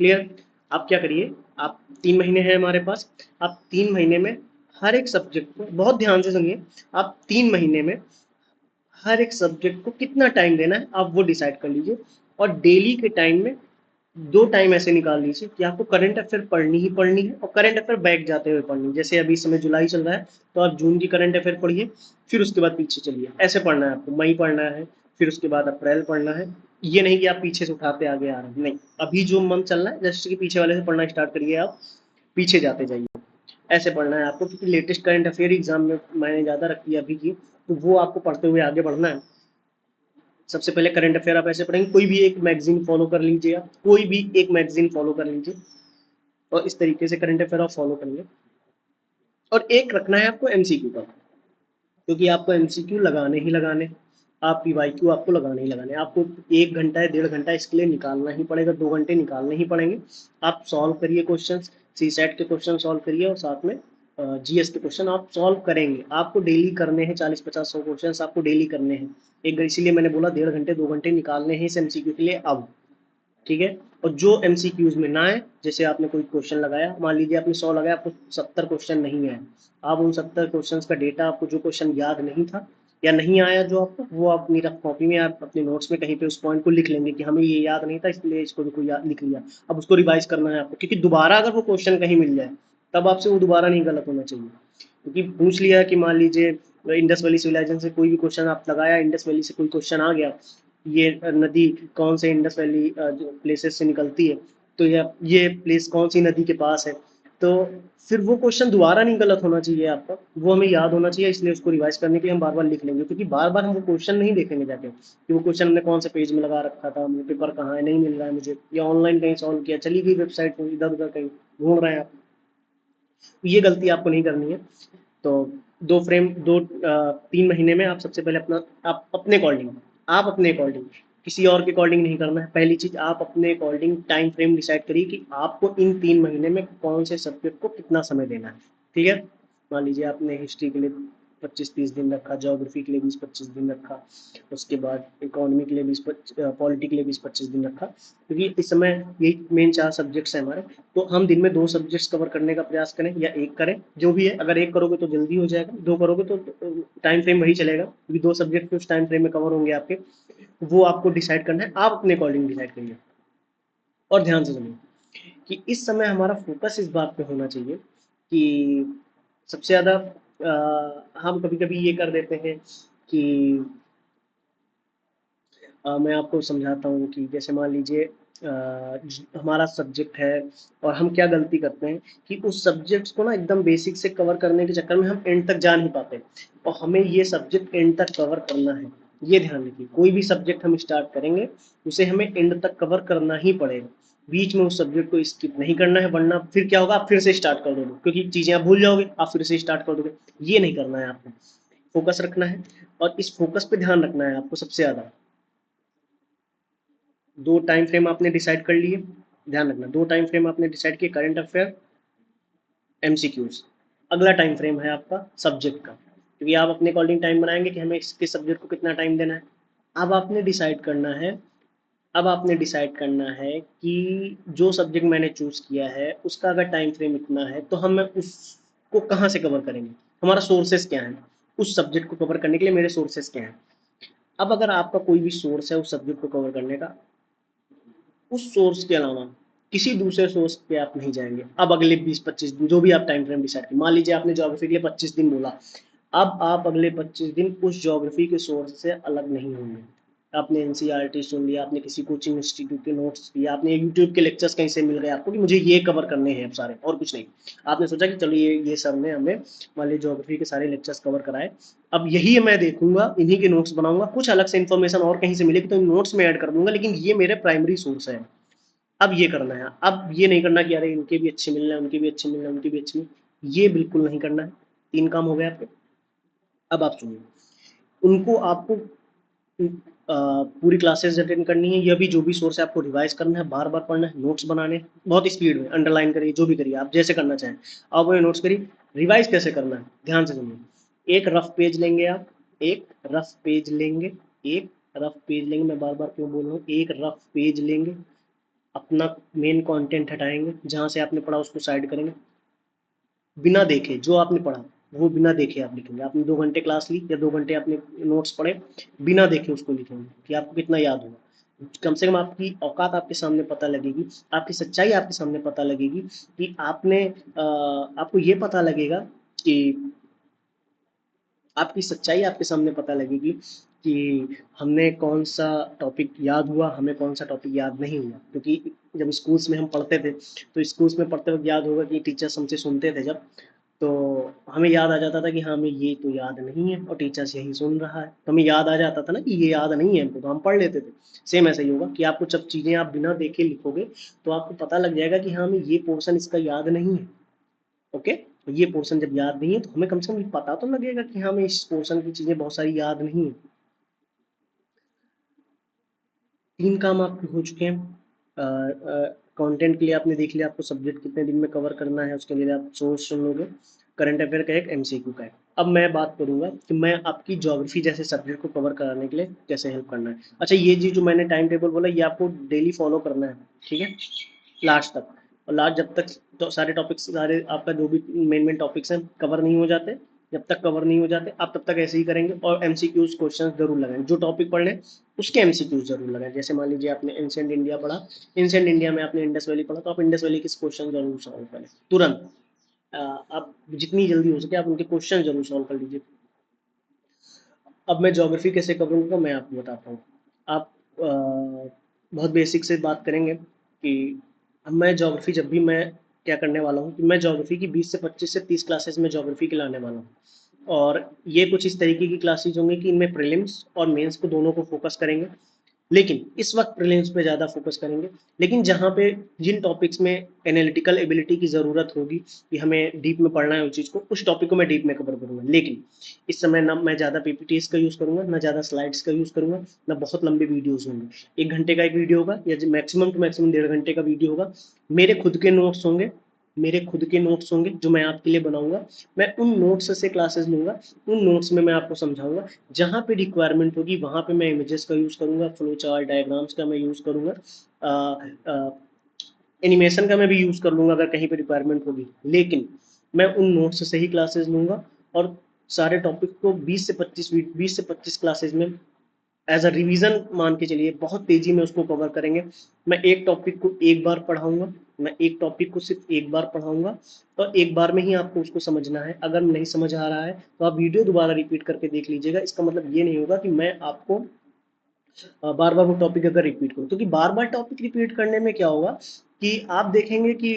क्लियर? आप क्या करिए, आप 3 महीने हैं हमारे पास, आप 3 महीने में हर एक सब्जेक्ट को बहुत ध्यान से सुनिए। आप 3 महीने में हर एक सब्जेक्ट को कितना टाइम देना है आप वो डिसाइड कर लीजिए, और डेली के टाइम में 2 टाइम ऐसे निकाल लीजिए कि आपको करंट अफेयर पढ़नी ही पढ़नी है, और करंट अफेयर बैक जाते हुए पढ़नी है। जैसे अभी इस समय जुलाई चल रहा है, तो आप जून की करंट अफेयर पढ़िए, फिर उसके बाद पीछे चलिए, ऐसे पढ़ना है आपको। मई पढ़ना है, फिर उसके बाद अप्रैल पढ़ना है। ये नहीं कि आप पीछे से उठाते आगे आ रहे हैं, नहीं, अभी जो मंथ चल रहा है जैसे कि पीछे वाले से पढ़ना स्टार्ट करिए, आप पीछे जाते जाइए। ऐसे पढ़ना है आपको, क्योंकि लेटेस्ट करंट अफेयर एग्जाम में मैंने ज़्यादा रखी है अभी की, तो वो आपको पढ़ते हुए आगे बढ़ना है। सबसे पहले करंट अफेयर आप ऐसे पढ़ेंगे, कोई भी एक मैगजीन फॉलो कर लीजिए, आप कोई भी एक मैगजीन फॉलो कर लीजिए, और इस तरीके से करंट अफेयर आप फॉलो करेंगे। और एक रखना है आपको एमसीक्यू का, क्योंकि आपको एमसीक्यू लगाने ही लगाने, आप पीवाईक्यू आपको लगाने ही लगाने, आपको 1 घंटा या 1.5 घंटा इसके लिए निकालना ही पड़ेगा, 2 घंटे निकालने ही पड़ेंगे। आप सॉल्व करिए क्वेश्चन, सी सेट के क्वेश्चन सॉल्व करिए, और साथ में जीएस के क्वेश्चन आप सॉल्व करेंगे। आपको डेली करने हैं 40-50-100 क्वेश्चन आपको डेली करने हैं। एक इसीलिए मैंने बोला 1.5 घंटे 2 घंटे निकालने हैं इस एमसीक्यू के लिए अब। ठीक है? और जो एमसीक्यूज में ना है, जैसे आपने कोई क्वेश्चन लगाया, मान लीजिए आपने 100 लगाया, आपको 70 क्वेश्चन नहीं आए, आप उन 70 क्वेश्चन का डेटा, आपको जो क्वेश्चन याद नहीं था या नहीं आया जो आपको, वो आप अपनी रफ कॉपी में, आप अपने नोट्स में कहीं पे उस पॉइंट को लिख लेंगे कि हमें ये याद नहीं था, इसलिए इसको भी कोई याद लिख लिया। अब उसको रिवाइज करना है आपको, क्योंकि दोबारा अगर वो क्वेश्चन कहीं मिल जाए, तब आपसे वो दोबारा नहीं गलत होना चाहिए। क्योंकि पूछ लिया कि मान लीजिए इंडस वैली सिविलाइजेशन से कोई भी क्वेश्चन आप लगाया, इंडस वैली से कोई क्वेश्चन आ गया, ये नदी कौन से इंडस वैली जो प्लेसेस से निकलती है, तो ये प्लेस कौन सी नदी के पास है, तो फिर वो क्वेश्चन दोबारा नहीं गलत होना चाहिए आपका, वो हमें याद होना चाहिए। इसलिए उसको रिवाइज करने के लिए हम बार बार लिख लेंगे, क्योंकि बार बार हम वो क्वेश्चन नहीं देखेंगे जाके कि वो क्वेश्चन हमने कौन से पेज में लगा रखा था, मुझे पेपर कहाँ है, नहीं मिल रहा है मुझे, या ऑनलाइन कहीं सॉल्व किया, चली गई वेबसाइट में, इधर उधर कहीं ढूंढ रहे हैं आप। ये गलती आपको नहीं करनी है। तो 3 महीने में आप सबसे पहले अपना, आप अपने अकॉर्डिंग, किसी और के अकॉर्डिंग नहीं करना है। पहली चीज, आप अपने अकॉर्डिंग टाइम फ्रेम डिसाइड करिए कि आपको इन 3 महीने में कौन से सब्जेक्ट को कितना समय देना है। ठीक है? मान लीजिए आपने हिस्ट्री के लिए 25-30 दिन रखा, ज्योग्राफी के लिए 20-25 दिन रखा, उसके बाद इकोनॉमी के लिए 20, पॉलिटी के लिए 20-25 दिन रखा, क्योंकि इस समय यही मेन 4 सब्जेक्ट्स हैं हमारे। तो हम दिन में 2 सब्जेक्ट्स कवर करने का प्रयास करें, या एक करें, जो भी है। अगर एक करोगे तो जल्दी हो जाएगा, 2 करोगे तो टाइम फ्रेम वही चलेगा, क्योंकि 2 सब्जेक्ट उस टाइम फ्रेम में कवर होंगे आपके। वो आपको डिसाइड करना है, आप अपने अकॉर्डिंग डिसाइड करिए। और ध्यान से सुनिए कि इस समय हमारा फोकस इस बात पे होना चाहिए कि सबसे ज़्यादा हम कभी कभी ये कर देते हैं कि मैं आपको समझाता हूँ कि जैसे मान लीजिए हमारा सब्जेक्ट है, और हम क्या गलती करते हैं कि उस सब्जेक्ट्स को ना एकदम बेसिक से कवर करने के चक्कर में हम एंड तक जा नहीं पाते, और हमें ये सब्जेक्ट एंड तक कवर करना है। ये ध्यान रखिए, कोई भी सब्जेक्ट हम स्टार्ट करेंगे, उसे हमें एंड तक कवर करना ही पड़ेगा। बीच में उस सब्जेक्ट को स्किप नहीं करना है, वरना फिर क्या होगा, आप फिर से स्टार्ट कर दोगे, क्योंकि चीज़ें आप भूल जाओगे, आप फिर से स्टार्ट कर दोगे। ये नहीं करना है आपको, फोकस रखना है, और इस फोकस पे ध्यान रखना है आपको सबसे ज़्यादा। 2 टाइम फ्रेम आपने डिसाइड कर लिए, ध्यान रखना, 2 टाइम फ्रेम आपने डिसाइड किए, करंट अफेयर, एमसीक्यूज। अगला टाइम फ्रेम है आपका सब्जेक्ट का, क्योंकि आप अपने अकॉर्डिंग टाइम बनाएंगे कि हमें इसके सब्जेक्ट को कितना टाइम देना है। अब आपने डिसाइड करना है, अब आपने डिसाइड करना है कि जो सब्जेक्ट मैंने चूज किया है उसका अगर टाइम फ्रेम इतना है, तो हम उसको कहाँ से कवर करेंगे, हमारा सोर्सेस क्या है, उस सब्जेक्ट को कवर करने के लिए मेरे सोर्सेस क्या हैं। अब अगर आपका कोई भी सोर्स है उस सब्जेक्ट को कवर करने का, उस सोर्स के अलावा किसी दूसरे सोर्स पे आप नहीं जाएंगे। अब अगले 20-25 दिन जो भी आप टाइम फ्रेम डिसाइड करें, मान लीजिए आपने ज्योग्राफी के लिए 25 दिन बोला, अब आप अगले 25 दिन उस ज्योग्राफी के सोर्स से अलग नहीं होंगे। आपने एनसीईआरटी सुन लिया, आपने किसी कोचिंग इंस्टीट्यूट के नोट्स दिए, आपने यूट्यूब के लेक्चर्स कहीं से मिल गए आपको कि मुझे ये कवर करने हैं अब सारे, और कुछ नहीं। आपने सोचा कि चलो ये सर ने हमें मान लीजिए ज्योग्राफी के सारे लेक्चर्स कवर कराए, अब यही मैं देखूंगा, इन्हीं के नोट्स बनाऊंगा, कुछ अलग से इन्फॉर्मेशन और कहीं से मिलेगी तो इन नोट्स में ऐड कर दूंगा, लेकिन ये मेरे प्राइमरी सोर्स है। अब ये करना है, अब ये नहीं करना कि अरे इनके भी अच्छे मिल रहे हैं, उनके भी अच्छे मिल रहे हैं, उनके भी अच्छे मिल, ये बिल्कुल नहीं करना है। 3 काम हो गए आपके। अब आप सुनिए, उनको आपको पूरी क्लासेस अटेंड करनी है, या भी जो भी सोर्स है आपको रिवाइज करना है, बार बार पढ़ना है, नोट्स बनाने हैं, बहुत स्पीड में अंडरलाइन करिए, जो भी करिए आप जैसे करना चाहें, आप वो नोट्स करिए। रिवाइज कैसे करना है, ध्यान से सुनिए। एक रफ पेज लेंगे आप, एक रफ पेज लेंगे, एक रफ पेज लेंगे, मैं बार बार क्यों बोल रहा हूँ, एक रफ पेज लेंगे, अपना मेन कंटेंट हटाएंगे, जहाँ से आपने पढ़ा उसको साइड करेंगे, बिना देखे जो आपने पढ़ा वो बिना देखे आप लिखेंगे। आपने 2 घंटे क्लास ली या 2 घंटे आपने नोट्स पढ़े, बिना देखे उसको लिखेंगे कि आपको कितना याद होगा। कम से कम आपकी औकात आपके सामने पता लगेगी, आपकी सच्चाई आपके सामने पता लगेगी कि आपको ये पता लगेगा कि आपकी सच्चाई आपके सामने पता लगेगी कि हमने कौन सा टॉपिक याद हुआ, हमें कौन सा टॉपिक याद नहीं हुआ। क्योंकि जब स्कूल्स में हम पढ़ते थे तो स्कूल्स में पढ़ते वक्त याद होगा कि टीचर्स हमसे सुनते थे जब, तो हमें याद आ जाता था कि हाँ हमें ये तो याद नहीं है और टीचर्स यही सुन रहा है, तो हमें याद आ जाता था ना कि ये याद नहीं है हमको, तो हम पढ़ लेते थे। सेम ऐसा ही होगा कि आपको जब चीज़ें आप बिना देखे लिखोगे तो आपको पता लग जाएगा कि हाँ हमें ये पोर्शन इसका याद नहीं है। ओके, तो ये पोर्शन जब याद नहीं है तो हमें कम से कम ये पता तो लगेगा कि हाँ हमें इस पोर्शन की चीज़ें बहुत सारी याद नहीं है। 3 काम आपके हो चुके हैं। कंटेंट के लिए आपने देख लिया आपको सब्जेक्ट कितने दिन में कवर करना है, उसके लिए आप सोर्स सुन लोगे, करंट अफेयर का एक, एमसीक्यू का है। अब मैं बात करूंगा कि मैं आपकी ज्योग्राफी जैसे सब्जेक्ट को कवर कराने के लिए कैसे हेल्प करना है। अच्छा, ये चीज़ जो मैंने टाइम टेबल बोला ये आपको डेली फॉलो करना है, ठीक है, लास्ट तक। और लास्ट जब तक तो सारे टॉपिक्स, सारे आपका जो भी मेन मेन टॉपिक्स हैं कवर नहीं हो जाते, जब तक कवर नहीं हो जाते आप तब तक ऐसे ही करेंगे। और एमसीक्यूज क्वेश्चन जरूर लगाएं, जो टॉपिक पढ़ लें उसके एमसीक्यूज जरूर लगाएं। जैसे मान लीजिए आपने एंशिएंट इंडिया पढ़ा, एंशिएंट इंडिया में आपने इंडस वैली पढ़ा, तो आप इंडस वैली के क्वेश्चन जरूर सॉल्व करें तुरंत। आप जितनी जल्दी हो सके आप उनके क्वेश्चन जरूर सॉल्व कर लीजिए। अब मैं ज्योग्राफी कैसे करूँगा मैं आपको बताता हूँ। आप बहुत बेसिक से बात करेंगे कि अब मैं ज्योग्राफी जब भी मैं क्या करने वाला हूँ कि मैं ज्योग्राफी की 20 से 25 से 30 क्लासेस में ज्योग्राफी की लाने वाला हूँ। और ये कुछ इस तरीके की क्लासेज होंगी कि इनमें प्रीलिम्स और मेंस को दोनों को फोकस करेंगे, लेकिन इस वक्त प्रीलिम्स पे ज़्यादा फोकस करेंगे। लेकिन जहाँ पे जिन टॉपिक्स में एनालिटिकल एबिलिटी की ज़रूरत होगी कि हमें डीप में पढ़ना है उस चीज़ को, उस टॉपिक को मैं डीप में कवर करूँगा। लेकिन इस समय ना मैं ज़्यादा पीपीटीज का यूज़ करूँगा, ना ज़्यादा स्लाइड्स का यूज़ करूँगा, ना बहुत लंबे वीडियोज़ होंगे। 1 घंटे का एक वीडियो होगा या मैक्सिमम टू मैक्सिमम 1.5 घंटे का वीडियो होगा। मेरे खुद के नोट्स होंगे, मेरे खुद के नोट्स होंगे जो मैं आपके लिए बनाऊंगा। मैं उन नोट्स से क्लासेस लूंगा, उन नोट्स में मैं आपको समझाऊंगा। जहाँ पे रिक्वायरमेंट होगी वहाँ पे मैं इमेजेस का यूज़ करूँगा, फ्लो चार्ट डायग्राम्स का मैं यूज़ करूँगा, एनिमेशन का मैं भी यूज़ कर लूँगा अगर कहीं पे रिक्वायरमेंट होगी। लेकिन मैं उन नोट्स से ही क्लासेस लूँगा और सारे टॉपिक को 20 से 25 क्लासेस में एज अ रिवीजन मान के चलिए, बहुत तेजी में उसको कवर करेंगे। मैं एक टॉपिक को एक बार पढ़ाऊंगा, मैं एक टॉपिक को सिर्फ एक बार पढ़ाऊंगा और एक बार में ही आपको उसको समझना है। अगर नहीं समझ आ रहा है तो आप वीडियो दोबारा रिपीट करके देख लीजिएगा। इसका मतलब ये नहीं होगा कि मैं आपको बार बार वो टॉपिक अगर रिपीट करूँ, क्योंकि बार बार टॉपिक रिपीट करने में क्या होगा कि आप देखेंगे कि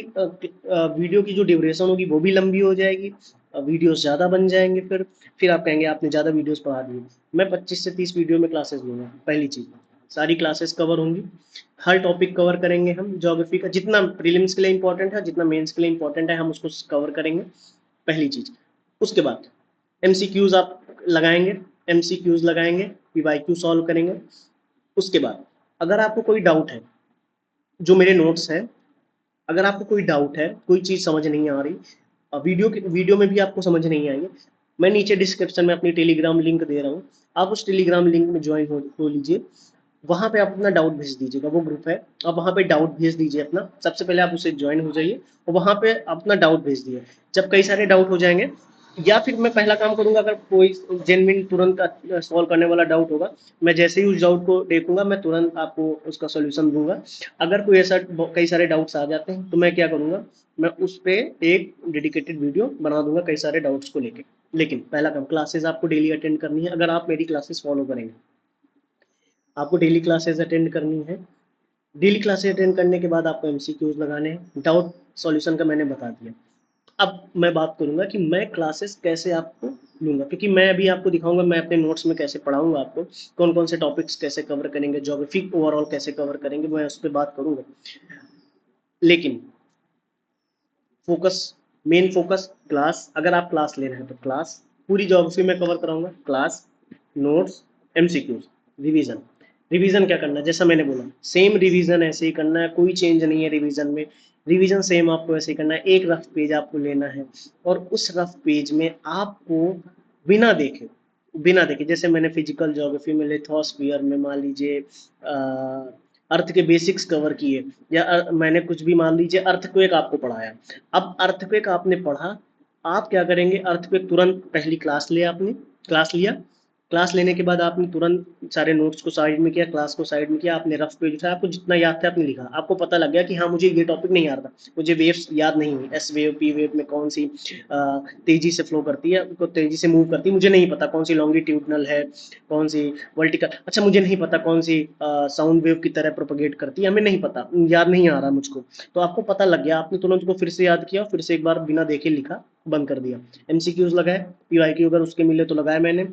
वीडियो की जो ड्यूरेशन होगी वो भी लंबी हो जाएगी, वीडियोस ज़्यादा बन जाएंगे, फिर आप कहेंगे आपने ज़्यादा वीडियोस पढ़ा दिए। मैं 25 से 30 वीडियो में क्लासेस लूँगा। पहली चीज़, सारी क्लासेस कवर होंगी, हर टॉपिक कवर करेंगे हम। ज्योग्राफी का जितना प्रीलिम्स के लिए इंपॉर्टेंट है, जितना मेंस के लिए इंपॉर्टेंट है, हम उसको कवर करेंगे, पहली चीज़। उसके बाद एमसीक्यूज आप लगाएंगे, एमसीक्यूज लगाएंगे, पीवाईक्यू सॉल्व करेंगे। उसके बाद अगर आपको कोई डाउट है, जो मेरे नोट्स हैं, अगर आपको कोई डाउट है, कोई चीज़ समझ नहीं आ रही, वीडियो में भी आपको समझ नहीं आएंगे, मैं नीचे डिस्क्रिप्शन में अपनी टेलीग्राम लिंक दे रहा हूँ, आप उस टेलीग्राम लिंक में ज्वाइन हो लीजिए। वहाँ पे आप अपना डाउट भेज दीजिएगा, वो ग्रुप है, आप वहाँ पे डाउट भेज दीजिए अपना। सबसे पहले आप उसे ज्वाइन हो जाइए और वहाँ पे अपना डाउट भेज दिए। जब कई सारे डाउट हो जाएंगे, या फिर मैं पहला काम करूँगा, अगर कोई जेनविन तुरंत सॉल्व करने वाला डाउट होगा, मैं जैसे ही उस डाउट को देखूंगा मैं तुरंत आपको उसका सोल्यूशन दूंगा। अगर कोई ऐसा कई सारे डाउट्स आ जाते हैं तो मैं क्या करूँगा, मैं उस पर एक डेडिकेटेड वीडियो बना दूंगा कई सारे डाउट्स को लेके। लेकिन पहला काम, क्लासेस आपको डेली अटेंड करनी है। अगर आप मेरी क्लासेस फॉलो करेंगे, आपको डेली क्लासेस अटेंड करनी है। डेली क्लासेस अटेंड करने के बाद आपको एमसीक्यूज लगाने हैं। डाउट सॉल्यूशन का मैंने बता दिया। अब मैं बात करूंगा कि मैं क्लासेस कैसे आपको लूंगा, क्योंकि मैं अभी आपको दिखाऊंगा मैं अपने नोट्स में कैसे पढ़ाऊंगा आपको, कौन कौन से टॉपिक्स कैसे कवर करेंगे, ज्योग्राफी ओवरऑल कैसे कवर करेंगे, मैं उस पर बात करूंगा। लेकिन फोकस, मेन फोकस क्लास। अगर आप क्लास ले रहे हैं तो क्लास, पूरी ज्योग्राफी में कवर कराऊंगा, class, notes, MCQs, revision. Revision क्या करना है, जैसा मैंने बोला सेम रिवीजन ऐसे ही करना है, कोई चेंज नहीं है रिवीजन में। रिवीजन सेम आपको ऐसे ही करना है। एक रफ पेज आपको लेना है और उस रफ पेज में आपको बिना देखे, बिना देखे, जैसे मैंने फिजिकल ज्योग्राफी में लिथोस्फीयर में मान लीजिए अर्थ के बेसिक्स कवर किए, या मैंने कुछ भी मान लीजिए अर्थक्वेक आपको पढ़ाया। अब अर्थक्वेक आपने पढ़ा, आप क्या करेंगे, अर्थक्वेक तुरंत पहली क्लास ले, आपने क्लास लिया, क्लास लेने के बाद आपने तुरंत सारे नोट्स को साइड में किया, क्लास को साइड में किया, आपने रफ पेज उठाया, आपको जितना याद था आपने लिखा, आपको पता लग गया कि हाँ मुझे ये टॉपिक नहीं आता, मुझे वेव्स याद नहीं है, एस वेव पी वेव में कौन सी तेजी से फ्लो करती है, उनको तेजी से मूव करती है, मुझे नहीं पता कौन सी लॉन्गिट्यूडनल है, कौन सी वर्टिकल, अच्छा मुझे नहीं पता कौन सी साउंड वेव की तरह प्रोपगेट करती है, हमें नहीं पता, याद नहीं आ रहा मुझको। तो आपको पता लग गया, आपने तुरंत उसको फिर से याद किया, फिर से एक बार बिना देखे लिखा, बंद कर दिया। एमसीक्यूज लगाए, पीवाईक्यू अगर उसके मिले तो लगाए मैंने,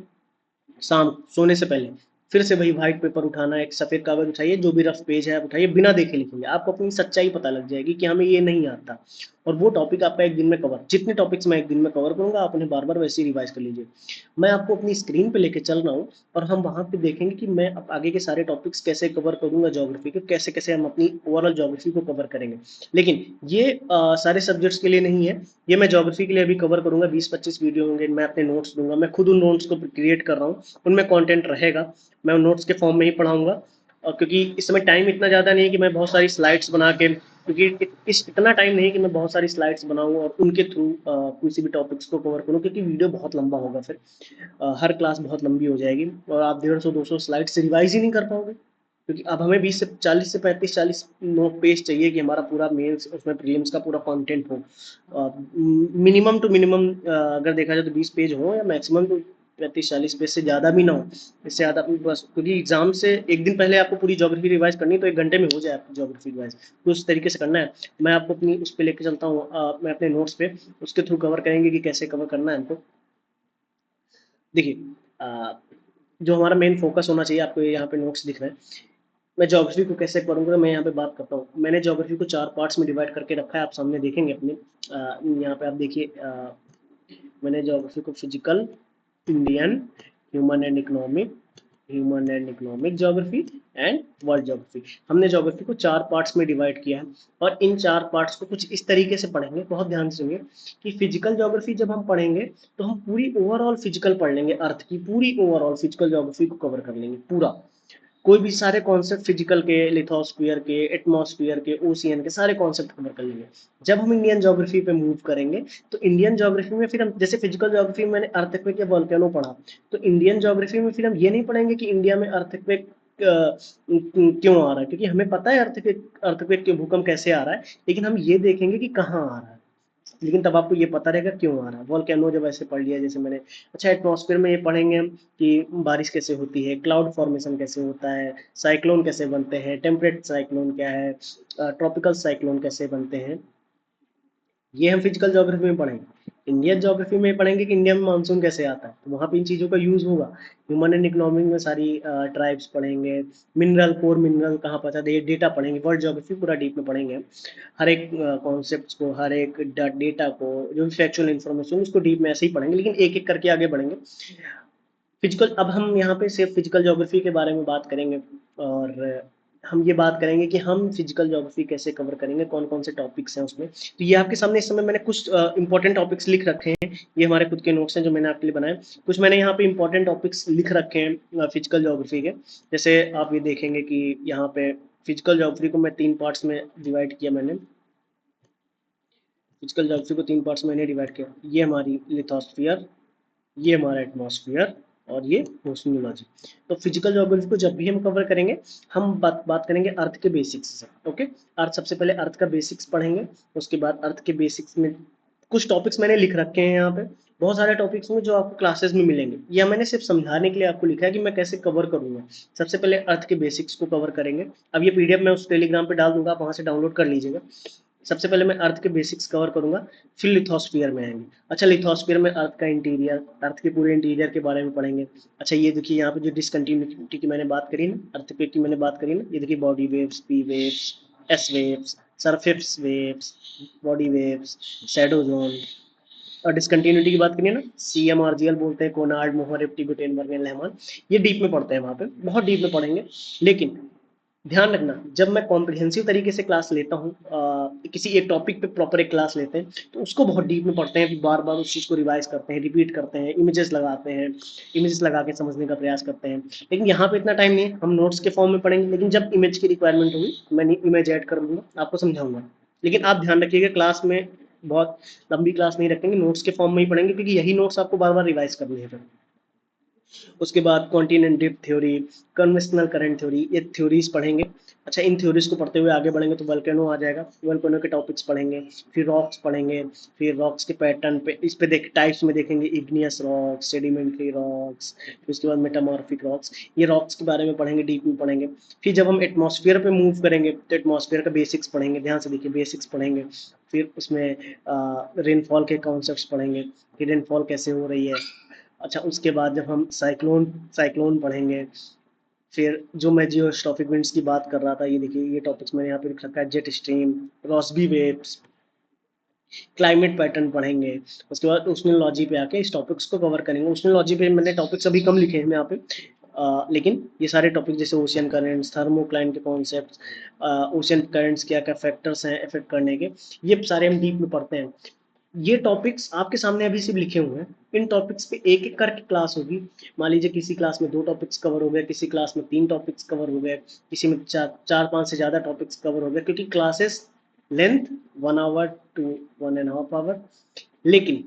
शाम सोने से पहले फिर से वही व्हाइट पेपर उठाना, एक सफ़ेद कागज उठाइए, जो भी रफ पेज है आप उठाइए, बिना देखे लिखेंगे, आपको अपनी सच्चाई पता लग जाएगी कि हमें ये नहीं आता। और वो टॉपिक आपका एक दिन में कवर, जितने टॉपिक्स मैं एक दिन में कवर करूंगा आप उन्हें बार बार वैसे ही रिवाइज कर लीजिए। मैं आपको अपनी स्क्रीन पे लेके चल रहा हूँ, और हम वहाँ पे देखेंगे कि मैं अब आगे के सारे टॉपिक्स कैसे कवर करूंगा, ज्योग्राफी के कैसे कैसे हम अपनी ओवरऑल ज्योग्राफी को कवर करेंगे। लेकिन ये सारे सब्जेक्ट्स के लिए नहीं है, ये मैं ज्योग्राफी के लिए अभी कवर करूंगा, 20-25 वीडियो होंगे, मैं अपने नोट्स दूंगा, मैं खुद उन नोट्स को क्रिएट कर रहा हूँ, उनमें कंटेंट रहेगा, मैं उन नोट्स के फॉर्म में ही पढ़ाऊंगा। और क्योंकि इस समय टाइम इतना ज़्यादा नहीं है कि मैं बहुत सारी स्लाइड्स बना के, क्योंकि इस इतना टाइम नहीं है कि मैं बहुत सारी स्लाइड्स बनाऊं और उनके थ्रू किसी भी टॉपिक्स को कवर करूं, क्योंकि वीडियो बहुत लंबा होगा, फिर हर क्लास बहुत लंबी हो जाएगी और आप 150-200 स्लाइड से रिवाइज ही नहीं कर पाओगे। क्योंकि अब हमें 20 से 35 40 नोट पेज चाहिए कि हमारा पूरा मेंस उसमें प्रीलिम्स का पूरा कंटेंट हो। मिनिमम टू मिनिमम अगर देखा जाए तो 20 पेज हो, या मैक्सिमम तो 35-40 पेज से ज़्यादा भी ना हो, इससे ज़्यादा बस, क्योंकि एग्जाम से एक दिन पहले आपको पूरी ज्योग्राफी रिवाइज करनी है, तो 1 घंटे में हो जाए आपकी ज्योग्राफी रिवाइज, तो उस तरीके से करना है। मैं आपको अपनी उस पर लेके चलता हूँ, मैं अपने नोट्स पे उसके थ्रू कवर करेंगे कि कैसे कवर करना है हमको। देखिए, जो हमारा मेन फोकस होना चाहिए, आपको यहाँ पे नोट्स दिख रहे हैं, मैं ज्योग्राफी को कैसे करूँगा, मैं यहाँ पे बात करता हूँ। मैंने ज्योग्राफी को 4 पार्ट्स में डिवाइड करके रखा है, आप सामने देखेंगे अपने, यहाँ पे आप देखिए, मैंने ज्योग्राफी को physical, Indian, human and economic, human and economic geography and world geography, हमने ज्योग्राफी को 4 पार्ट्स में डिवाइड किया है। और इन 4 पार्ट्स को कुछ इस तरीके से पढ़ेंगे, बहुत ध्यान से सुनिए, कि फिजिकल ज्योग्राफी जब हम पढ़ेंगे तो हम पूरी ओवरऑल फिजिकल पढ़ लेंगे, अर्थ की पूरी ओवरऑल फिजिकल ज्योग्राफी को कवर कर लेंगे पूरा, कोई भी सारे कॉन्सेप्ट फिजिकल के, लिथोस्फीयर के, एटमॉस्फेयर के, ओशियन के सारे कॉन्सेप्ट कवर कर लेंगे। जब हम इंडियन ज्योग्राफी पे मूव करेंगे, तो इंडियन ज्योग्राफी में फिर हम, जैसे फिजिकल ज्योग्राफी में मैंने अर्थक्वेक या वोल्केनो पढ़ा, तो इंडियन ज्योग्राफी में फिर हम ये नहीं पढ़ेंगे कि इंडिया में अर्थक्वेक क्यों आ रहा है, क्योंकि हमें पता है अर्थक्वेक अर्थक्वेक के भूकंप कैसे आ रहा है, लेकिन हम ये देखेंगे कि कहाँ आ रहा है, लेकिन तब आपको ये पता रहेगा क्यों आ रहा है। वॉल्केनो जब ऐसे पढ़ लिया जैसे मैंने, अच्छा एटमॉस्फेयर में ये पढ़ेंगे हम कि बारिश कैसे होती है, क्लाउड फॉर्मेशन कैसे होता है, साइक्लोन कैसे बनते हैं, टेम्परेट साइक्लोन क्या है, ट्रॉपिकल साइक्लोन कैसे बनते हैं, ये हम फिजिकल ज्योग्राफी में पढ़ेंगे। इंडियन ज्योग्राफी में पढ़ेंगे कि इंडिया में मानसून कैसे आता है, तो वहाँ पे इन चीज़ों का यूज़ होगा। ह्यूमन एंड इकोनॉमिक में सारी ट्राइब्स पढ़ेंगे, मिनरल कोर मिनरल कहाँ पता डेटा पढ़ेंगे, वर्ल्ड ज्योग्राफी पूरा डीप में पढ़ेंगे, हर एक कॉन्सेप्ट को, हर एक डेटा को, जो भी फैक्चुअल इन्फॉर्मेशन उसको डीप में ऐसे ही पढ़ेंगे, लेकिन एक एक करके आगे बढ़ेंगे। फिजिकल, अब हम यहाँ पे सिर्फ फिजिकल ज्योग्राफी के बारे में बात करेंगे, और हम ये बात करेंगे कि हम फिजिकल ज्योग्राफी कैसे कवर करेंगे, कौन कौन से टॉपिक्स हैं उसमें। तो ये आपके सामने इस समय मैंने कुछ इंपॉर्टेंट टॉपिक्स लिख रखे हैं, ये हमारे खुद के नोट्स हैं जो मैंने आपके लिए बनाए, कुछ मैंने यहाँ पे इंपॉर्टेंट टॉपिक्स लिख रखे हैं फिजिकल ज्योग्राफी के। जैसे आप ये देखेंगे कि यहाँ पे फिजिकल ज्योग्राफी को मैं 3 पार्ट्स में डिवाइड किया, मैंने फिजिकल ज्योग्राफी को 3 पार्ट्स में मैंने डिवाइड किया, ये हमारी लिथोस्फीयर, ये हमारा एटमॉस्फेयर, और ये ओशियोलॉजी। तो फिजिकल ज्योग्राफी को जब भी हम कवर करेंगे, हम बात करेंगे अर्थ के बेसिक्स से। ओके, अर्थ, सबसे पहले अर्थ का बेसिक्स पढ़ेंगे, उसके बाद अर्थ के बेसिक्स में कुछ टॉपिक्स मैंने लिख रखे हैं यहाँ पे, बहुत सारे टॉपिक्स होंगे जो आपको क्लासेस में मिलेंगे, या मैंने सिर्फ समझाने के लिए आपको लिखा है कि मैं कैसे कवर करूंगा। सबसे पहले अर्थ के बेसिक्स को कवर करेंगे, अब ये पीडीएफ मैं उस टेलीग्राम पे डाल दूंगा, आप वहाँ से डाउनलोड कर लीजिएगा। सबसे पहले मैं अर्थ के बेसिक्स कवर करूंगा, फिर लिथोस्फीयर में आएंगे। अच्छा, लिथोस्फीयर में अर्थ का इंटीरियर, अर्थ के पूरे इंटीरियर के बारे में पढ़ेंगे। अच्छा, ये देखिए यहाँ पे जो डिसकंटिन्यूटी की मैंने बात करी ना, अर्थक्वेक की मैंने बात करी ना, ये देखिए body waves, P waves, S waves, surface waves, body waves, shadow zone. और डिसकंटिन्यूटी की बात करिए ना, C M R G L बोलते हैं, कोनार्ड, मोहर, एप्टी, गुटेनबर्ग, लहमान, ये डीप में पढ़ते हैं, वहाँ पे बहुत डीप में पढ़ेंगे। लेकिन ध्यान रखना, जब मैं कॉम्प्रिहेंसिव तरीके से क्लास लेता हूँ, किसी एक टॉपिक पे प्रॉपर एक क्लास लेते हैं, तो उसको बहुत डीप में पढ़ते हैं, फिर बार बार उस चीज़ को रिवाइज करते हैं, रिपीट करते हैं, इमेजेस लगाते हैं, इमेजेस लगा के समझने का प्रयास करते हैं। लेकिन यहाँ पे इतना टाइम नहीं है, हम नोट्स के फॉर्म में पढ़ेंगे, लेकिन जब इमेज की रिक्वायरमेंट होगी मैं इमेज ऐड कर दूंगा, आपको समझाऊंगा। लेकिन आप ध्यान रखिएगा, क्लास में बहुत लंबी क्लास नहीं रखेंगे, नोट्स के फॉर्म में ही पढ़ेंगे, क्योंकि यही नोट्स आपको बार बार रिवाइज करनी है फिर। उसके बाद continent drift theory, conventional current theory, ये थ्योरीज पढ़ेंगे। अच्छा, इन थ्योरीज को पढ़ते हुए आगे बढ़ेंगे तो वोल्केनो आ जाएगा, वोल्केनो के टॉपिक्स पढ़ेंगे, फिर रॉक्स पढ़ेंगे, फिर रॉक्स के पैटर्न पे, इस पे देख टाइप्स में देखेंगे, इग्नियस रॉक्स, सेडिमेंट्री रॉक्स, फिर उसके बाद मेटामॉर्फिक रॉक्स, ये रॉक्स के बारे में पढ़ेंगे, डीप में पढ़ेंगे। फिर जब हम एटमॉस्फेयर पे मूव करेंगे तो एटमॉस्फेयर का बेसिक्स पढ़ेंगे, ध्यान से देखिए, बेसिक्स पढ़ेंगे। फिर उसमें रेनफॉल के कॉन्सेप्ट्स पढ़ेंगे, कि रेनफॉल कैसे हो रही है। अच्छा, उसके बाद जब हम साइक्लोन साइक्लोन पढ़ेंगे, फिर जो मैं जियोस्ट्रॉफिक विंड्स की बात कर रहा था, ये देखिए ये टॉपिक्स मैंने यहाँ पे लिख रखा है, jet stream, Rossby waves, climate pattern पढ़ेंगे। उसके बाद ओशनोलॉजी पे आके इस टॉपिक्स को कवर करेंगे। ओशनोलॉजी पे मैंने टॉपिक्स अभी कम लिखे हैं मैं यहाँ पे, लेकिन ये सारे टॉपिक जैसे ओशियन करेंट्स, थर्मोक्लाइन के कॉन्सेप्ट, ओशियन करेंट्स क्या क्या फैक्टर्स हैं इफेक्ट करने के, ये सारे हम डीप में पढ़ते हैं। ये टॉपिक्स आपके सामने अभी सिर्फ लिखे हुए हैं, इन टॉपिक्स पे एक एक करके क्लास होगी। मान लीजिए किसी क्लास में 2 टॉपिक्स कवर हो गए, किसी क्लास में 3 टॉपिक्स कवर हो गए, किसी में चार पांच से ज़्यादा टॉपिक्स कवर हो गए, क्योंकि classes length 1 hour to 1.5 hour. लेकिन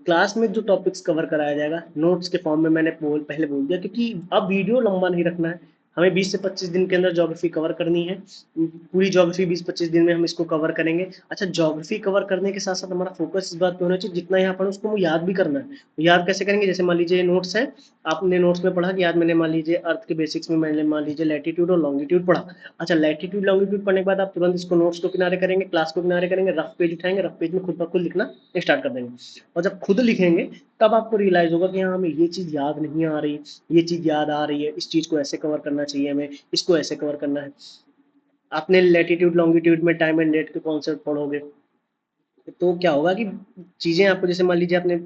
क्लास में जो टॉपिक्स कवर कराया जाएगा नोट्स के फॉर्म में, मैंने पहले बोल दिया, क्योंकि अब वीडियो लंबा नहीं रखना है, हमें 20 से 25 दिन के अंदर ज्योग्राफी कवर करनी है। पूरी ज्योग्राफी 20-25 दिन में हम इसको कवर करेंगे। अच्छा, ज्योग्राफी कवर करने के साथ साथ हमारा फोकस इस बात पे होना चाहिए, जितना यहाँ पढ़े उसको याद भी करना है। याद कैसे करेंगे, जैसे मान लीजिए नोट्स है, आपने नोट्स में पढ़ा कि आज मैंने मान लीजिए अर्थ के बेसिक्स में मैंने मान लीजिए लैटिट्यूड और लॉन्गिट्यूड पढ़ा। अच्छा, लैटिट्यूड लॉन्गिट्यूड पढ़ने के बाद आप तुरंत इसको नोट्स को किनारे करेंगे, क्लास को किनारे करेंगे, रफ पेज उठाएंगे, रफ पेज में खुद ब खुद लिखना स्टार्ट कर देंगे। और जब खुद लिखेंगे तब आपको रियलाइज होगा कि हाँ, हमें ये चीज़ याद नहीं आ रही, ये चीज़ याद आ रही है, इस चीज़ को ऐसे कवर करना चाहिए, हमें इसको ऐसे कवर करना है। आपने लैटिट्यूड लॉन्गिट्यूड में टाइम एंड डेट के कॉन्सेप्ट पढ़ोगे, तो क्या होगा कि चीज़ें आपको, जैसे मान लीजिए आपने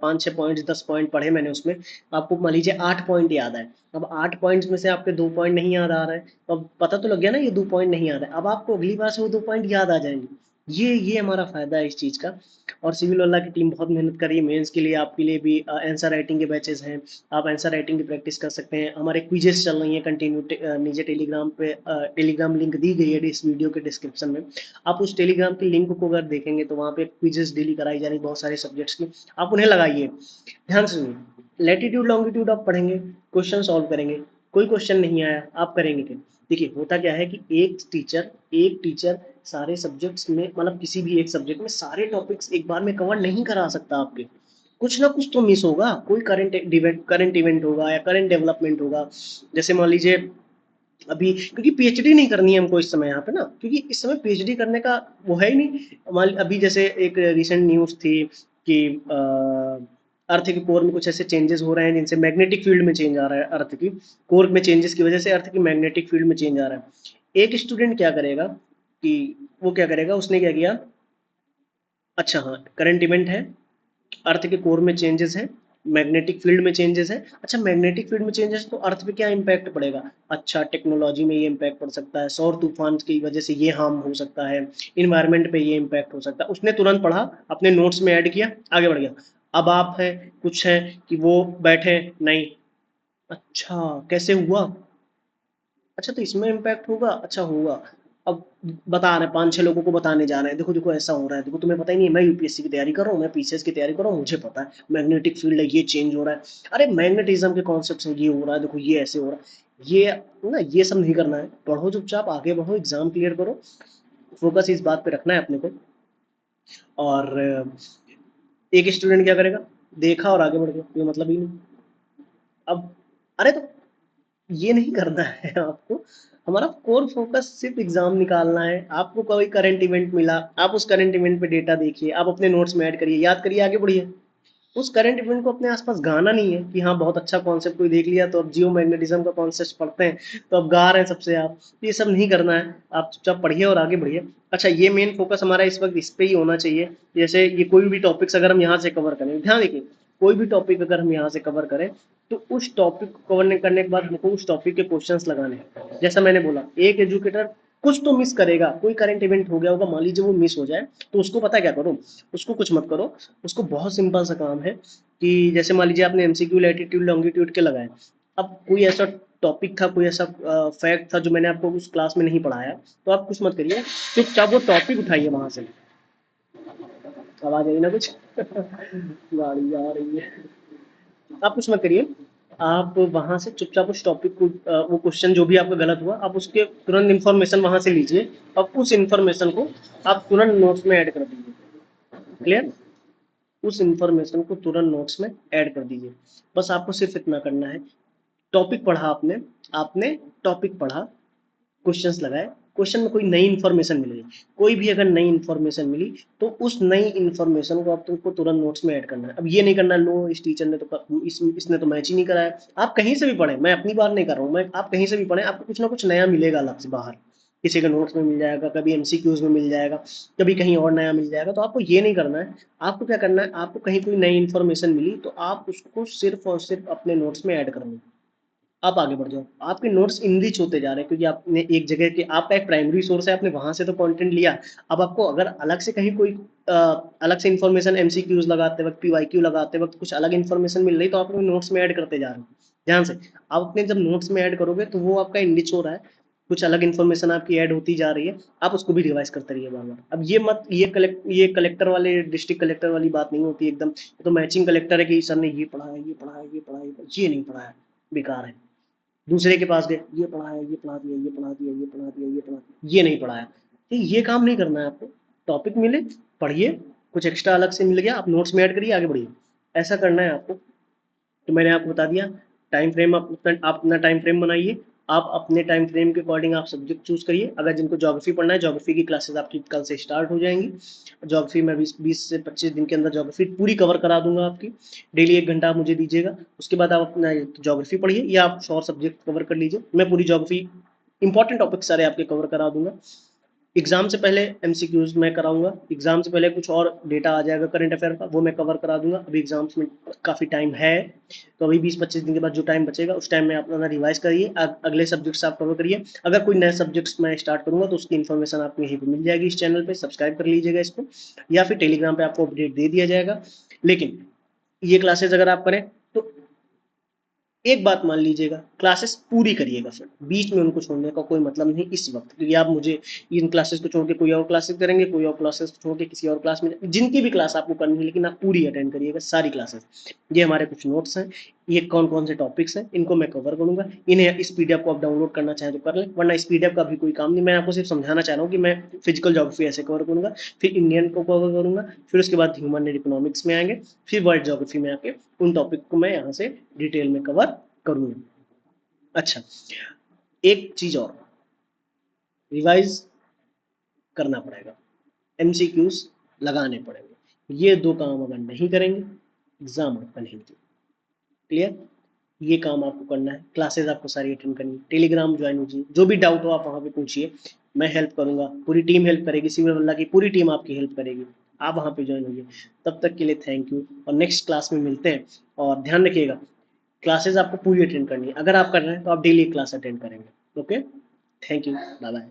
5-6 पॉइंट्स 10 पॉइंट पढ़े मैंने उसमें, आपको मान लीजिए 8 पॉइंट याद है। अब 8 पॉइंट्स में से आपके 2 पॉइंट नहीं याद आ रहे हैं, तो अब पता तो लग गया ना ये 2 पॉइंट नहीं याद है, अब आपको अगली बार से वो 2 पॉइंट याद आ जाएंगे। ये हमारा फायदा है इस चीज़ का। और सिविल वाला की टीम बहुत मेहनत कर रही है मेंस के लिए, आपके लिए भी आंसर राइटिंग के बैचेस हैं, आप आंसर राइटिंग की प्रैक्टिस कर सकते हैं। हमारे क्विजेस चल रही हैं कंटिन्यू, नीचे टेलीग्राम पे टेलीग्राम लिंक दी गई है इस वीडियो के डिस्क्रिप्शन में। आप उस टेलीग्राम की लिंक को अगर देखेंगे तो वहाँ पे क्विजेस डेली कराई जा रही बहुत सारे सब्जेक्ट्स की, आप उन्हें लगाइए। ध्यान से सुनिए, लैटिट्यूड लॉन्गिट्यूड आप पढ़ेंगे, क्वेश्चन सॉल्व करेंगे, कोई क्वेश्चन नहीं आया आप करेंगे क्या? देखिए होता क्या है कि एक टीचर सारे सब्जेक्ट्स में, मतलब किसी भी एक सब्जेक्ट में सारे टॉपिक्स एक बार में कवर नहीं करा सकता आपके, कुछ ना कुछ तो मिस होगा, कोई करंट इवेंट होगा या करंट डेवलपमेंट होगा। जैसे मान लीजिए अभी, क्योंकि पीएचडी नहीं करनी है हमको इस समय यहाँ पे ना, क्योंकि इस समय पीएचडी करने का वो है ही नहीं। अभी जैसे एक रिसेंट न्यूज थी कि अर्थ के कोर में कुछ ऐसे चेंजेस हो रहे हैं जिनसे मैग्नेटिक फील्ड में चेंज आ रहा है, अर्थ की कोर में चेंजेस की वजह से अर्थ की मैग्नेटिक फील्ड में चेंज आ रहा है। एक स्टूडेंट क्या करेगा कि वो क्या करेगा, उसने क्या किया, अच्छा हाँ करंट इवेंट है, अर्थ के कोर में चेंजेस है, मैग्नेटिक फील्ड में चेंजेस है। अच्छा, मैग्नेटिक फील्ड में चेंजेस तो अर्थ पे क्या इम्पैक्ट पड़ेगा? अच्छा, टेक्नोलॉजी में ये इम्पैक्ट पड़ सकता है, सौर तूफान की वजह से ये हार्म हो सकता है, इन्वायरमेंट पे ये इम्पैक्ट हो सकता है। उसने तुरंत पढ़ा, अपने नोट्स में ऐड किया, आगे बढ़ गया। अब आप है, कुछ है कि वो बैठे नहीं, अच्छा कैसे हुआ, अच्छा तो इसमें इम्पैक्ट होगा, अच्छा होगा। अब बता रहे 5-6 लोगों को बताने जा रहे हैं, देखो देखो ऐसा हो रहा है, देखो तुम्हें पता ही नहीं है, मैं यूपीएससी की तैयारी कर रहा हूँ, मैं पीसीएस की तैयारी कर रहा हूँ, मुझे पता है मैग्नेटिक फील्ड है, ये चेंज हो रहा है। अरे मैग्नेटिज्म के कॉन्सेप्ट से ये हो रहा है, देखो ये ऐसे हो रहा है, ये ना ये सब नहीं करना है, पढ़ो चुपचाप आगे बढ़ो, एग्जाम क्लियर करो, फोकस इस बात पे रखना है अपने को। और एक स्टूडेंट क्या करेगा, देखा और आगे बढ़ गया, ये मतलब ही नहीं। अब अरे तो ये नहीं करना है आपको, हमारा कोर फोकस सिर्फ एग्जाम निकालना है। आपको कोई करंट इवेंट मिला, आप उस करंट इवेंट पे डेटा देखिए, आप अपने नोट्स में ऐड करिए, याद करिए, आगे बढ़िए। उस करंट इवेंट को अपने आसपास गाना नहीं है कि हाँ बहुत अच्छा कॉन्सेप्ट कोई देख लिया तो अब जियो मैग्नेटिज्म का कॉन्सेप्ट पढ़ते हैं तो अब गा रहे हैं सबसे आप, तो ये सब नहीं करना है। आप चुपचाप पढ़िए और आगे बढ़िए। अच्छा, ये मेन फोकस हमारा इस वक्त इस पे ही होना चाहिए। जैसे ये कोई भी टॉपिक्स अगर हम यहाँ से कवर करें, ध्यान देखिए, कोई भी टॉपिक अगर हम यहाँ से कवर करें तो उस टॉपिक को कवर करने के बाद हमको उस टॉपिक के क्वेश्चंस लगाने हैं। जैसा मैंने बोला, एक एजुकेटर कुछ तो मिस करेगा, कोई करंट इवेंट हो गया होगा, मान लीजिए वो मिस हो जाए, तो उसको पता है क्या करो, उसको कुछ मत करो, उसको बहुत सिंपल सा काम है कि जैसे मान लीजिए आपने एमसीक्यू लैटिट्यूड लॉन्गिट्यूड के लगाए, अब कोई ऐसा टॉपिक था, कोई ऐसा फैक्ट था जो मैंने आपको उस क्लास में नहीं पढ़ाया, तो आप कुछ मत करिए, चुपचाप वो टॉपिक उठाइए वहां से। आवाज आई ना कुछ? गाड़ी आ रही है। आप कुछ मत करिए, आप वहां से चुपचाप उस टॉपिक को वो क्वेश्चन जो भी आपका गलत हुआ, आप उसके तुरंत इन्फॉर्मेशन वहां से लीजिए, अब उस इन्फॉर्मेशन को आप तुरंत नोट्स में ऐड कर दीजिए। क्लियर? उस इन्फॉर्मेशन को तुरंत नोट्स में ऐड कर दीजिए। बस आपको सिर्फ इतना करना है, टॉपिक पढ़ा आपने, आपने टॉपिक पढ़ा, क्वेश्चंस लगाए, क्वेश्चन में कोई नई इन्फॉर्मेशन मिल गई, कोई भी अगर नई इन्फॉर्मेशन मिली तो उस नई इन्फॉर्मेशन को आप तुमको तुरंत नोट्स में ऐड करना है। अब ये नहीं करना लो इस टीचर ने तो इसने तो मैच ही नहीं कराया। आप कहीं से भी पढ़े, मैं अपनी बात नहीं कर रहा हूँ, मैं आप कहीं से भी पढ़े, आपको कुछ ना कुछ नया मिलेगा अलग से बाहर, किसी के नोट्स में मिल जाएगा, कभी एमसीक्यूज में मिल जाएगा, कभी कहीं और नया मिल जाएगा। तो आपको ये नहीं करना है, आपको क्या करना है, आपको कहीं कोई नई इन्फॉर्मेशन मिली तो आप उसको सिर्फ और सिर्फ अपने नोट्स में ऐड करना है। आप आगे बढ़ जाओ, आपके नोट्स इनरिच होते जा रहे हैं क्योंकि आपने एक जगह के, आपका एक प्राइमरी सोर्स है, आपने वहां से तो कंटेंट लिया। अब आपको अगर अलग से कहीं कोई अलग से इन्फॉर्मेशन एमसीक्यूज लगाते वक्त, पीवाईक्यू लगाते वक्त कुछ अलग इन्फॉर्मेशन मिल रही, तो आप अपने नोट्स में ऐड करते जा रहे हो। ध्यान से, आप अपने जब नोट्स में ऐड करोगे तो वो आपका इनरिच हो रहा है, कुछ अलग इन्फॉर्मेशन आपकी ऐड होती जा रही है, आप उसको भी रिवाइज करते रहिए बार बार। अब ये मत, ये कलेक्टर वाले, डिस्ट्रिक्ट कलेक्टर वाली बात नहीं होती एकदम, तो मैचिंग कलेक्टर है कि सर ने ये पढ़ा है, ये पढ़ा है, ये पढ़ा है, ये नहीं पढ़ा है, बेकार है। दूसरे के पास गए, ये पढ़ा है, ये पढ़ा दिया, ये पढ़ा दिया, ये पढ़ा दिया, ये पढ़ा दिया, ये नहीं पढ़ाया। तो ये काम नहीं करना है आपको। टॉपिक मिले, पढ़िए, कुछ एक्स्ट्रा अलग से मिल गया, आप नोट्स में ऐड करिए, आगे बढ़िए। ऐसा करना है आपको। तो मैंने आपको बता दिया, टाइम फ्रेम आप अपना टाइम फ्रेम बनाइए, आप अपने टाइम फ्रेम के अकॉर्डिंग आप सब्जेक्ट चूज करिए। अगर जिनको ज्योग्राफी पढ़ना है, ज्योग्राफी की क्लासेस आपकी कल से स्टार्ट हो जाएंगी। ज्योग्राफी में 20 से 25 दिन के अंदर ज्योग्राफी पूरी कवर करा दूंगा आपकी। डेली 1 घंटा आप मुझे दीजिएगा, उसके बाद आप अपना ज्योग्राफी पढ़िए या आप और सब्जेक्ट कवर कर लीजिए। मैं पूरी ज्योग्राफी इंपॉर्टेंट टॉपिक सारे आपके कवर करा दूंगा। एग्जाम से पहले एमसीक्यूज मैं कराऊंगा, एग्जाम से पहले कुछ और डेटा आ जाएगा करंट अफेयर का, वो मैं कवर करा दूंगा। अभी एग्जाम्स में काफ़ी टाइम है, तो अभी 20-25 दिन के बाद जो टाइम बचेगा उस टाइम में आप अपना रिवाइज करिए, अगले सब्जेक्ट्स आप कवर करिए। अगर कोई नए सब्जेक्ट्स मैं स्टार्ट करूंगा तो उसकी इन्फॉर्मेशन आपको यहीं पर मिल जाएगी, इस चैनल पर सब्सक्राइब कर लीजिएगा इसको, या फिर टेलीग्राम पर आपको अपडेट दे दिया जाएगा। लेकिन ये क्लासेज अगर आप करें तो एक बात मान लीजिएगा, क्लासेस पूरी करिएगा, फिर बीच में उनको छोड़ने का कोई मतलब नहीं इस वक्त, क्योंकि आप मुझे इन क्लासेस को छोड़ के कोई और क्लासेस करेंगे, कोई और क्लासेस को छोड़ के किसी और क्लास में, जिनकी भी क्लास आपको करनी है, लेकिन आप पूरी अटेंड करिएगा सारी क्लासेस। ये हमारे कुछ नोट्स हैं, ये कौन कौन से टॉपिक्स हैं, इनको मैं कवर करूंगा। इन्हें इस पीडीएफ को आप डाउनलोड करना चाहें तो कर लें, वरना इस पीडीएफ का भी कोई काम नहीं। मैं आपको सिर्फ समझाना चाह रहा हूँ कि मैं फिजिकल ज्योग्राफी ऐसे कवर करूंगा, फिर इंडियन को कवर करूंगा, फिर उसके बाद ह्यूमन एंड इकोनॉमिक्स में आएंगे, फिर वर्ल्ड ज्योग्राफी में आके उन टॉपिक को मैं यहाँ से डिटेल में कवर करूंगा। अच्छा, एक चीज और रिवाइज करना पड़ेगा, एमसीक्यूज लगाने पड़ेंगे। ये दो काम अगर नहीं करेंगे, एग्जाम आपका नहीं देंगे। क्लियर? ये काम आपको करना है, क्लासेस आपको सारी अटेंड करनी है, टेलीग्राम ज्वाइन कीजिए, जो भी डाउट हो आप वहाँ पे पूछिए, मैं हेल्प करूंगा, पूरी टीम हेल्प करेगी, सिविल वाला की पूरी टीम आपकी हेल्प करेगी। आप वहाँ पे ज्वाइन होइए। तब तक के लिए थैंक यू, और नेक्स्ट क्लास में मिलते हैं। और ध्यान रखिएगा, क्लासेस आपको पूरी अटेंड करनी है, अगर आप कर रहे हैं तो आप डेली क्लास अटेंड करेंगे। Okay, thank you, bye bye.